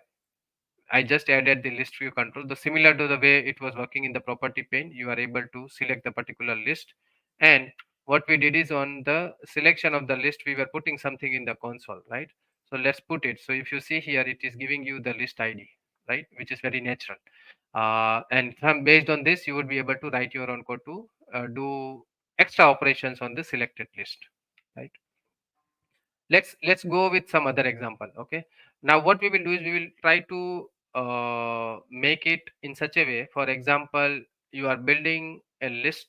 I just added the list view control. The similar to the way it was working in the property pane, you are able to select the particular list. And what we did is on the selection of the list, we were putting something in the console, right? So let's put it. So if you see here, it is giving you the list ID. right, which is very natural. And from based on this, you would be able to write your own code to do extra operations on the selected list, right? Let's go with some other example. Okay, now what we will do is we will try to make it in such a way. For example, you are building a list,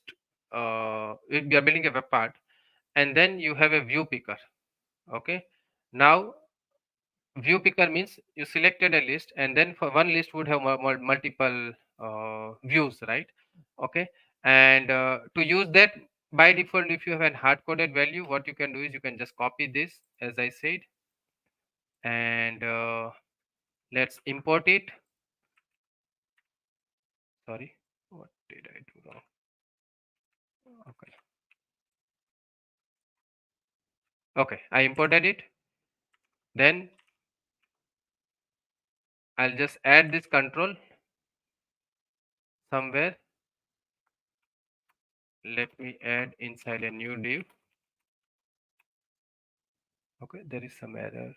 you are building a web part, and then you have a view picker. Okay, now view picker means you selected a list, and then for one list would have multiple views, right? Okay, and to use that, by default, if you have a hard coded value, what you can do is you can just copy this, as I said, and let's import it. Sorry, what did I do wrong? Okay, okay, I imported it. Then I'll just add this control somewhere. Let me add inside a new div. Okay, there is some error.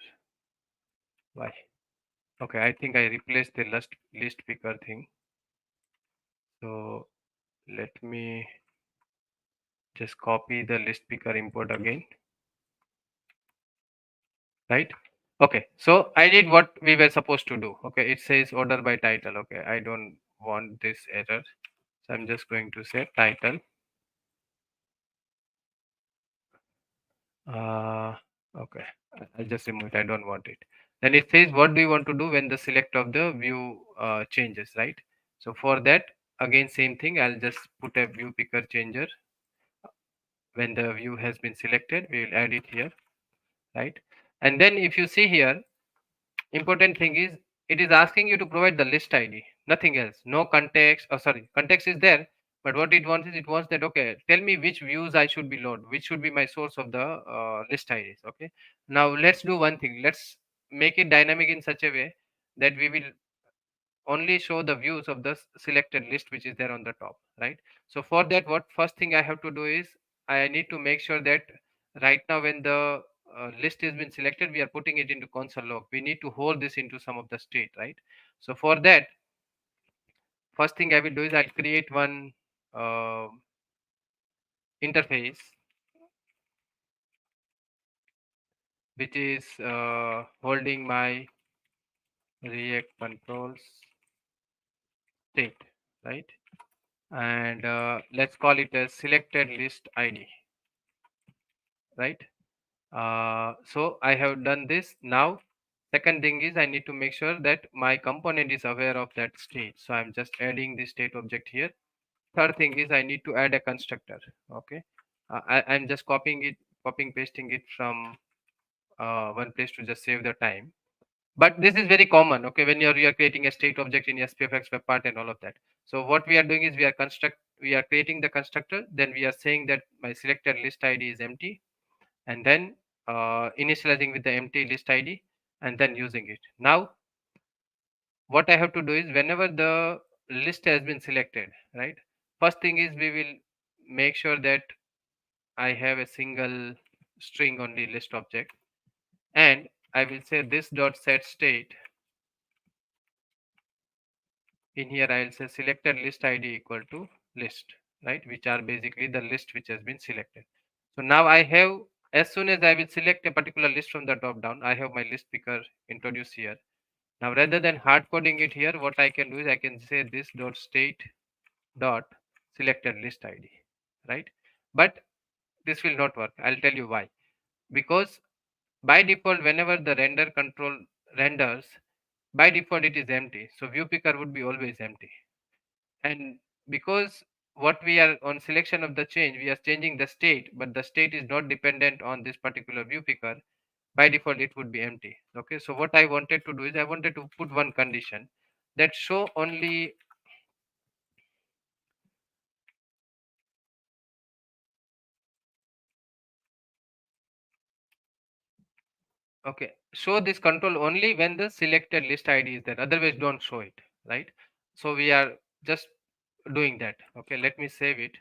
Why? Okay, I think I replaced the list picker thing. So let me just copy the list picker import again, right? Okay, so I did what we were supposed to do. Okay, it says order by title. Okay, I don't want this error, so I'm just going to say title. Uh, okay, I'll just remove it. I don't want it. Then it says what do you want to do when the select of the view changes, right? So for that, again same thing. I'll just put a view picker changer. When the view has been selected, we will add it here, right? And then if you see here, important thing is it is asking you to provide the list ID, nothing else, no context. Oh, sorry, context is there, but what it wants is it wants that, okay, tell me which views I should be load, which should be my source of the list IDs. Okay, now let's do one thing. Let's make it dynamic in such a way that we will only show the views of the selected list which is there on the top, right? So for that, what first thing I have to do is I need to make sure that right now when the list has been selected, we are putting it into console log. We need to hold this into some of the state, right? So for that, first thing I will do is I'll create one uh, interface which is holding my React controls state, right? And let's call it a selected list ID, right? So I have done this. Now second thing is I need to make sure that my component is aware of that state, so I'm just adding the state object here. Third thing is I need to add a constructor. Okay, I'm just copying pasting it from one place to just save the time, but this is very common. Okay, when you are creating a state object in SPFx web part and all of that. So what we are doing is we are creating the constructor, then we are saying that my selected list ID is empty, and then initializing with the empty list ID, and then using it. Now what I have to do is whenever the list has been selected, right, first thing is we will make sure that I have a single string only list object, and I will say this dot set state. In here I will say selected list ID equal to list, right, which are basically the list which has been selected. So now I have, as soon as I will select a particular list from the drop down, I have my list picker introduced here. Now rather than hard coding it here, what I can do is I can say this dot state dot selected list ID, right? But this will not work. I'll tell you why. Because by default, whenever the render control renders, by default it is empty. So view picker would be always empty. And because what we are on selection of the change, we are changing the state, but the state is not dependent on this particular view picker. By default it would be empty. Okay, so what I wanted to do is I wanted to put one condition that show only, okay, show this control only when the selected list ID is there, otherwise don't show it, right? So we are just doing that. Okay, let me save it.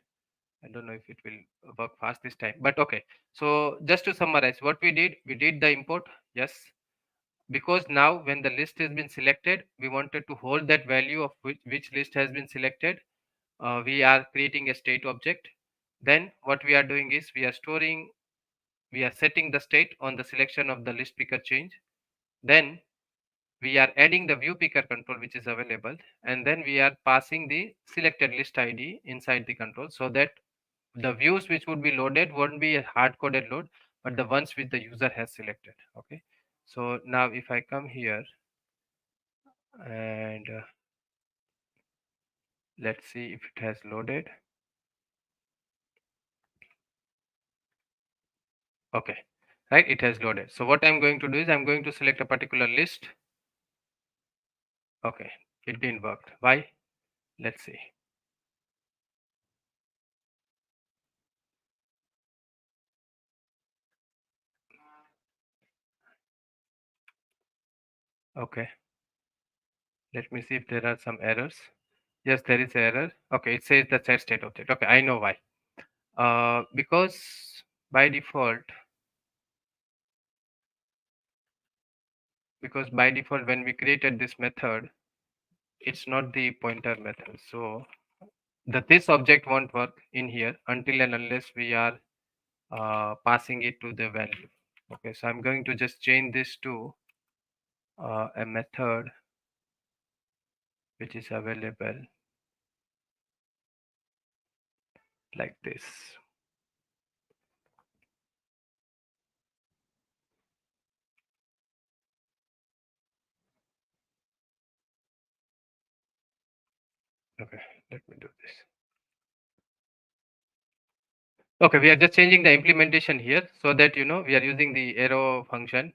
I don't know if it will work fast this time, but okay. So just to summarize what we did the import, yes. because now when the list has been selected, we wanted to hold that value of which list has been selected. We are creating a state object. Then what we are doing is we are setting the state on the selection of the list picker change. Then we are adding the view picker control which is available, and then we are passing the selected list id inside the control, so that the views which would be loaded won't be a hard coded load, but the ones which the user has selected. Okay, so now if I come here and let's see if it has loaded. Okay, right, it has loaded. So what I'm going to do is I'm going to select a particular list. Okay, it didn't work. Why? Let's see. Okay, let me see if there are some errors. Yes, there is error. Okay, it says the set state object. Okay, I know why. Because by default, when we created this method, it's not the pointer method. So the this object won't work in here until and unless we are passing it to the value. Okay, so I'm going to just change this to a method which is available like this. Okay, let me do this. Okay, we are just changing the implementation here so that we are using the arrow function,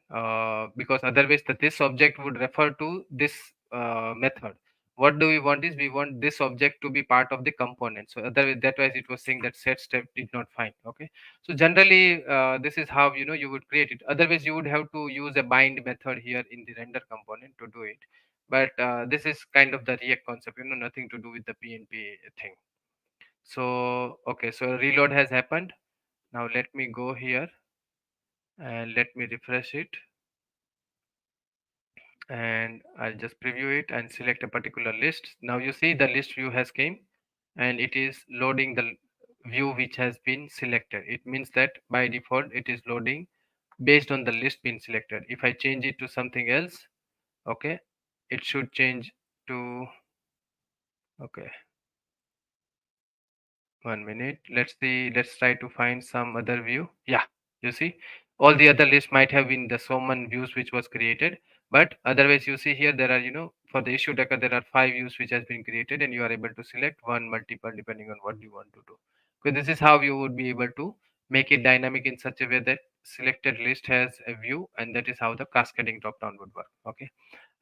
because otherwise this object would refer to this method. What do we want is we want this object to be part of the component. So otherwise that was it was saying that set step did not find. Okay, so generally this is how you would create it. Otherwise you would have to use a bind method here in the render component to do it. But this is kind of the React concept, nothing to do with the PNP thing. So okay, so reload has happened. Now let me go here and let me refresh it, and I'll just preview it and select a particular list. Now you see the list view has came and it is loading the view which has been selected. It means that by default it is loading based on the list being selected. If I change it to something else, okay, it should change to, okay, 1 minute. Let's see. Let's try to find some other view. Yeah, you see, all the other list might have been the Soman views which was created, but otherwise you see here there are for the issue decker there are 5 views which has been created, and you are able to select one, multiple, depending on what you want to do. So this is how you would be able to make it dynamic in such a way that selected list has a view, and that is how the cascading drop down would work. Okay,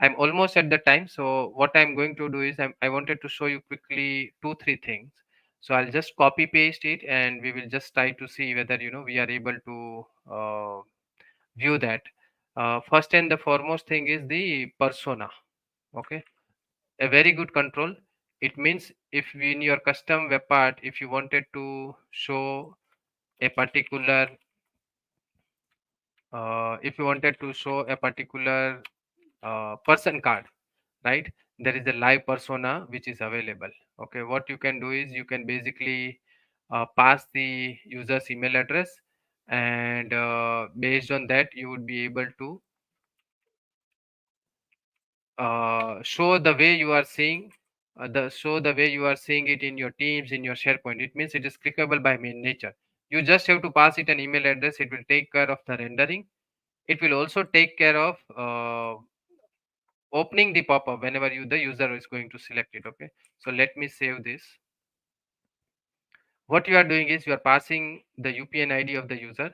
I'm almost at the time. So what I'm going to do is I wanted to show you quickly 2 3 things. So I'll just copy paste it and we will just try to see whether we are able to view that. First and the foremost thing is the persona. Okay, a very good control. It means if in your custom web part, if you wanted to show a particular if you wanted to show a particular person card, right, there is a live persona which is available. Okay, what you can do is you can basically pass the user's email address, and based on that you would be able to show the way you are seeing the way you are seeing it in your teams, in your SharePoint. It means it is clickable by main nature. You just have to pass it an email address. It will take care of the rendering. It will also take care of opening the pop-up whenever the user is going to select it. Okay, so let me save this. What you are doing is you are passing the UPN ID of the user,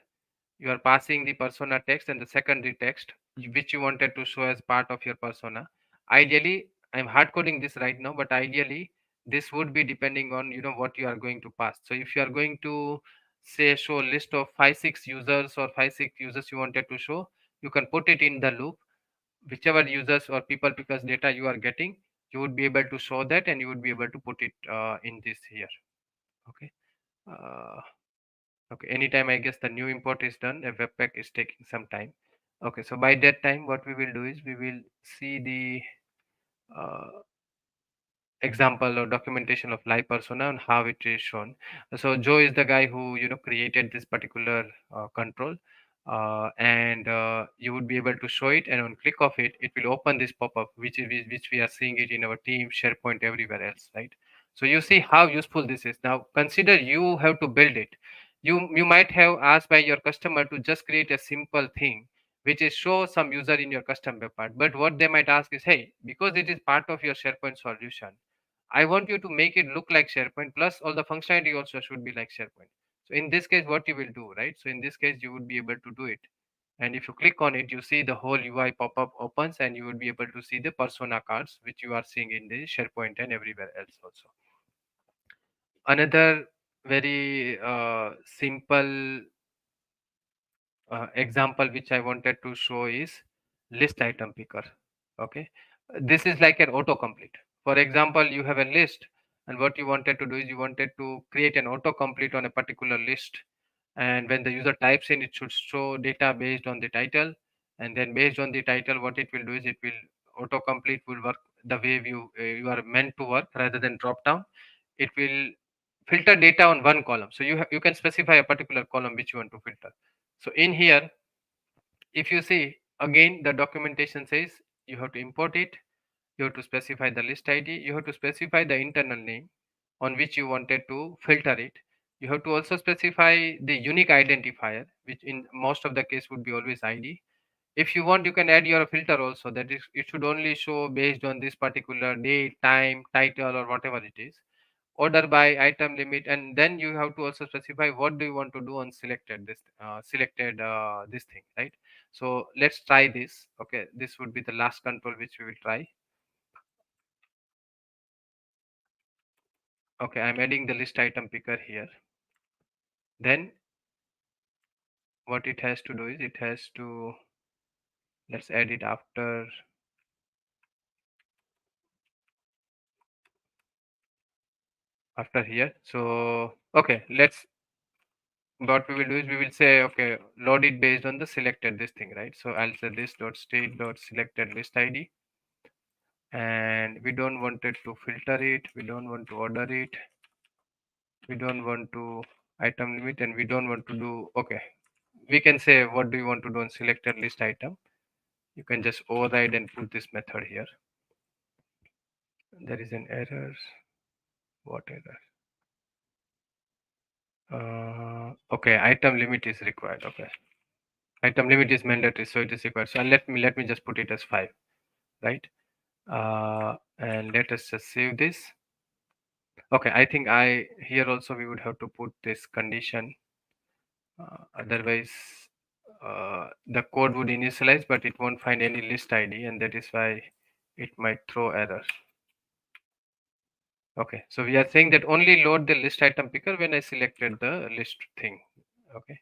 you are passing the persona text and the secondary text which you wanted to show as part of your persona. Ideally, I'm hard coding this right now, but ideally this would be depending on what you are going to pass. So if you are going to say show list of 5 6 users or 5 6 users you wanted to show, you can put it in the loop. Whichever users or people pickers data you are getting, you would be able to show that, and you would be able to put it in this here. Okay, uh, okay, anytime I guess the new import is done, a webpack is taking some time. Okay, so by that time, what we will do is we will see the uh, example or documentation of live persona and how it is shown. So Joe is the guy who created this particular control, and you would be able to show it, and on click of it, it will open this pop-up, which we are seeing it in our team, SharePoint, everywhere else, right? So you see how useful this is. Now consider you have to build it. You might have asked by your customer to just create a simple thing which is show some user in your custom web part. But what they might ask is, hey, because it is part of your SharePoint solution, I want you to make it look like SharePoint, plus all the functionality also should be like SharePoint. So in this case, what you will do, right? So in this case, you would be able to do it. And if you click on it, you see the whole UI pop-up opens, and you would be able to see the persona cards, which you are seeing in the SharePoint and everywhere else also. Another very simple example which I wanted to show is list item picker. Okay, this is like an autocomplete. For example, you have a list, and what you wanted to do is you wanted to create an autocomplete on a particular list, and when the user types in, it should show data based on the title, and then based on the title, what it will do is it will autocomplete will work the way you are meant to work rather than drop down. It will filter data on one column, so you can specify a particular column which you want to filter. So in here, if you see again, the documentation says you have to import it, you have to specify the list ID, you have to specify the internal name on which you wanted to filter it. You have to also specify the unique identifier, which in most of the case would be always ID. If you want, you can add your filter also, that is, it should only show based on this particular date, time, title, or whatever it is. Order by, item limit, and then you have to also specify what do you want to do on selected this thing, right? So let's try this. Okay, this would be the last control which we will try. Okay, I'm adding the list item picker here. Then what it has to do is it has to, let's add it after here. So okay, let's, what we will do is we will say, okay, load it based on the selected this thing, right? So I'll say this dot state dot selected list ID, and we don't want it to filter it, we don't want to order it, we don't want to item limit, and we don't want to do, okay, we can say what do you want to do on selected list item. You can just override and put this method here. There is an error. What error? Okay, item limit is required. Okay, item limit is mandatory, so it is required. So let me just put it as 5, right? And let us just save this. Okay, I think I here also we would have to put this condition. Otherwise, the code would initialize, but it won't find any list ID, and that is why it might throw error. Okay, so we are saying that only load the list item picker when I selected the list thing. Okay.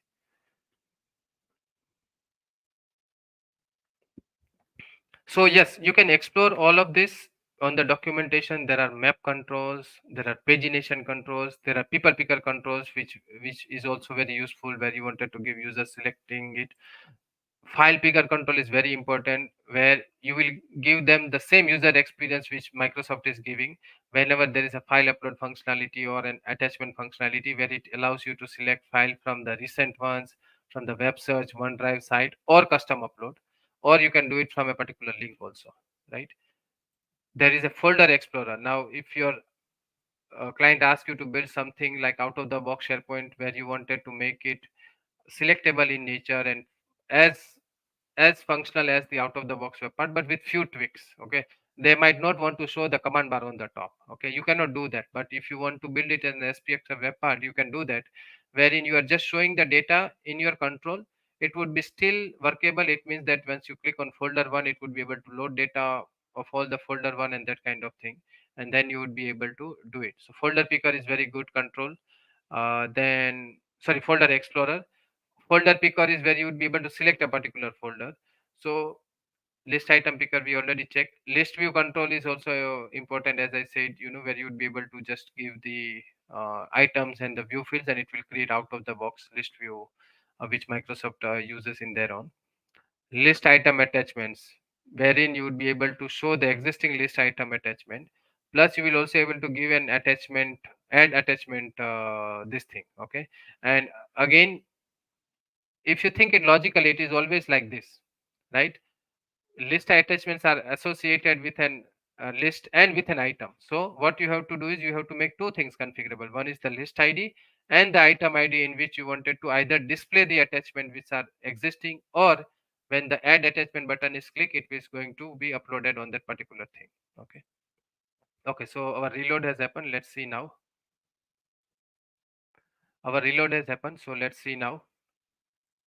So yes, you can explore all of this on the documentation. There are map controls, there are pagination controls, there are people picker controls, which is also very useful where you wanted to give user selecting it. File picker control is very important, where you will give them the same user experience which Microsoft is giving whenever there is a file upload functionality or an attachment functionality, where it allows you to select file from the recent ones, from the web search, OneDrive site, or custom upload, or you can do it from a particular link also, right? There is a folder explorer. Now if your client asks you to build something like out of the box SharePoint, where you wanted to make it selectable in nature and as functional as the out of the box web part, but with few tweaks. Okay, they might not want to show the command bar on the top. Okay, you cannot do that, but if you want to build it as an SPFx web part, you can do that, wherein you are just showing the data in your control. It would be still workable. It means that once you click on folder one, it would be able to load data of all the folder one and that kind of thing, and then you would be able to do it. So folder picker is very good control. Then sorry, folder explorer. Folder picker is where you would be able to select a particular folder. So list item picker we already checked. List view control is also important, as I said, where you would be able to just give the items and the view fields, and it will create out of the box list view, which Microsoft uses in their own. list item attachments, wherein you would be able to show the existing list item attachment. Plus, you will also able to give an attachment, add attachment, this thing. Okay, and again, if you think it logically, it is always like this, right? List attachments are associated with an list and with an item. So what you have to do is you have to make two things configurable. One is the list ID and the item ID in which you wanted to either display the attachment which are existing, or when the add attachment button is clicked, it is going to be uploaded on that particular thing. Okay. Okay. So our reload has happened. Let's see now. Our reload has happened. So let's see now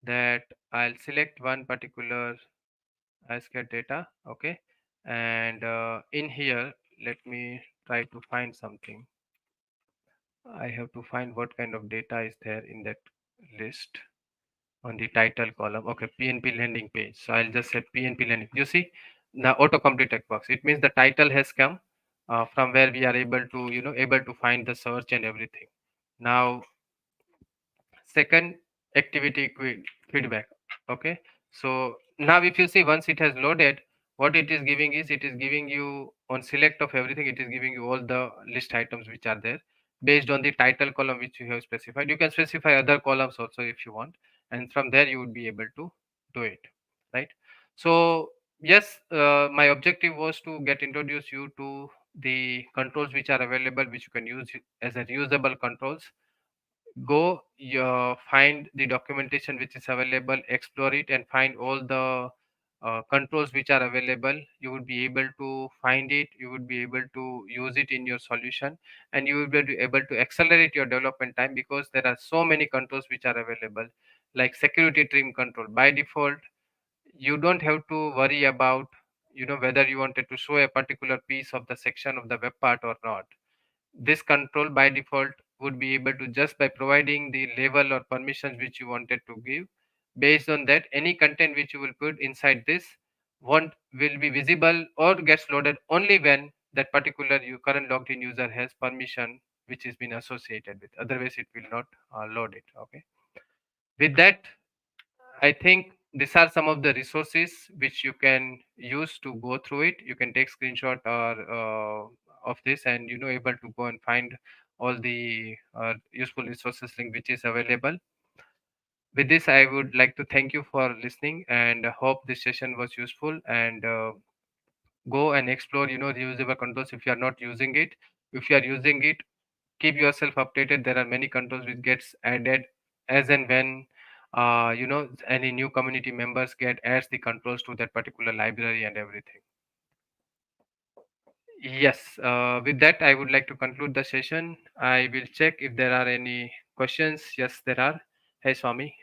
that I'll select one particular ASCII data. Okay, and in here, let me try to find something. I have to find what kind of data is there in that list on the title column. Okay, PNP landing page. So I'll just say PNP landing. You see the autocomplete checkbox. It means the title has come from where we are able to, able to find the search and everything. Now, second, activity feedback. Okay, so now if you see, once it has loaded, what it is giving is, it is giving you on select of everything, it is giving you all the list items which are there based on the title column which you have specified. You can specify other columns also if you want, and from there you would be able to do it, right? So yes, my objective was to get introduce you to the controls which are available, which you can use as a reusable controls. Go, find the documentation which is available, explore it, and find all the controls which are available. You would be able to find it, you would be able to use it in your solution, and you will be able to accelerate your development time, because there are so many controls which are available, like security trim control. By default, you don't have to worry about, whether you wanted to show a particular piece of the section of the web part or not. This control by default would be able to, just by providing the label or permissions which you wanted to give, based on that, any content which you will put inside this won't will be visible or gets loaded only when that particular current logged in user has permission which is been associated with. Otherwise it will not load it. Okay, with that, I think these are some of the resources which you can use to go through it. You can take screenshot or of this, and able to go and find all the useful resources link which is available. With this, I would like to thank you for listening, and hope this session was useful. And go and explore, reusable controls if you are not using it. If you are using it, keep yourself updated. There are many controls which gets added as and when any new community members get adds the controls to that particular library and everything. Yes, with that I would like to conclude the session. I will check if there are any questions. Yes, there are. Hey Swami.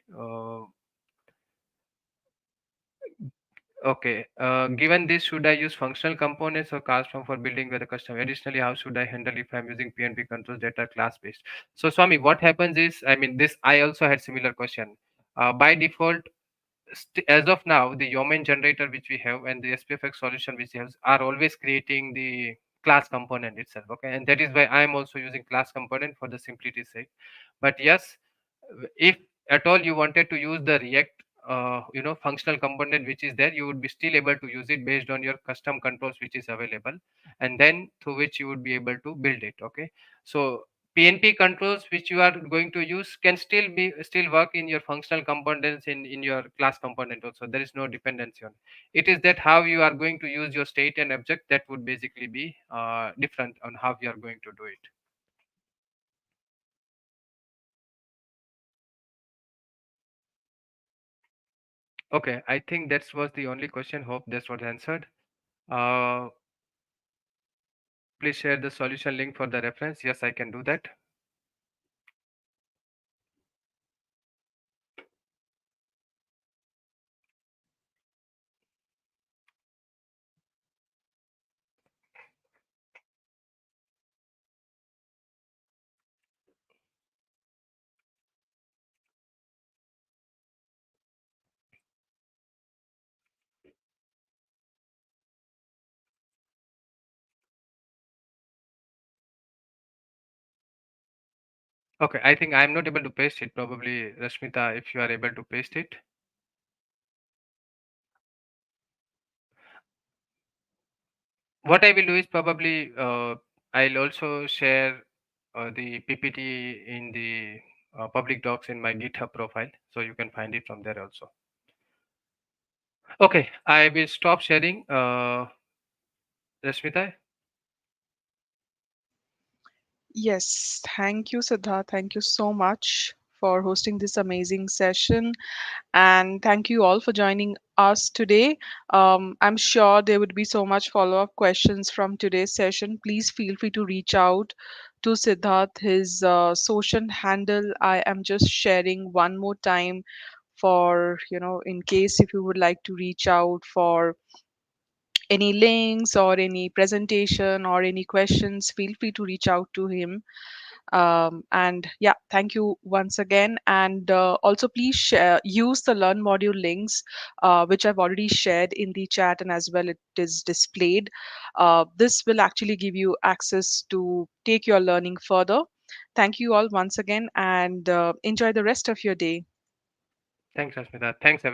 Okay. Given this, should I use functional components or cast form for building with the customer? Additionally, how should I handle if I'm using PNP controls that are class based? So, Swami, what happens is, I mean, this I also had similar question. By default, as of now, the Yeoman generator which we have and the SPFx solution which we have are always creating the class component itself. Okay, and that is why I am also using class component for the simplicity's sake. But yes, if at all you wanted to use the React functional component which is there, you would be still able to use it based on your custom controls which is available, and then through which you would be able to build it. Okay, so PNP controls which you are going to use can still work in your functional components in your class component also. There is no dependency on it. Is that how you are going to use your state and object, that would basically be different on how you are going to do it. Okay, I think that was the only question. Hope this was answered. uh, Please share the solution link for the reference. Yes, I can do that. Okay, I think I'm not able to paste it. Probably Rashmita, if you are able to paste it. What I will do is probably I'll also share the PPT in the public docs in my GitHub profile, so you can find it from there also. Okay, I will stop sharing. Rashmita, Yes, thank you, Siddharth. Thank you so much for hosting this amazing session. And thank you all for joining us today. I'm sure there would be so much follow up questions from today's session. Please feel free to reach out to Siddharth. His social handle I am just sharing one more time for, in case if you would like to reach out for any links or any presentation or any questions, feel free to reach out to him. And yeah, thank you once again. And also, please use the Learn module links, which I've already shared in the chat, and as well it is displayed. This will actually give you access to take your learning further. Thank you all once again, and enjoy the rest of your day. thanks, Rashmita. Thanks, everyone.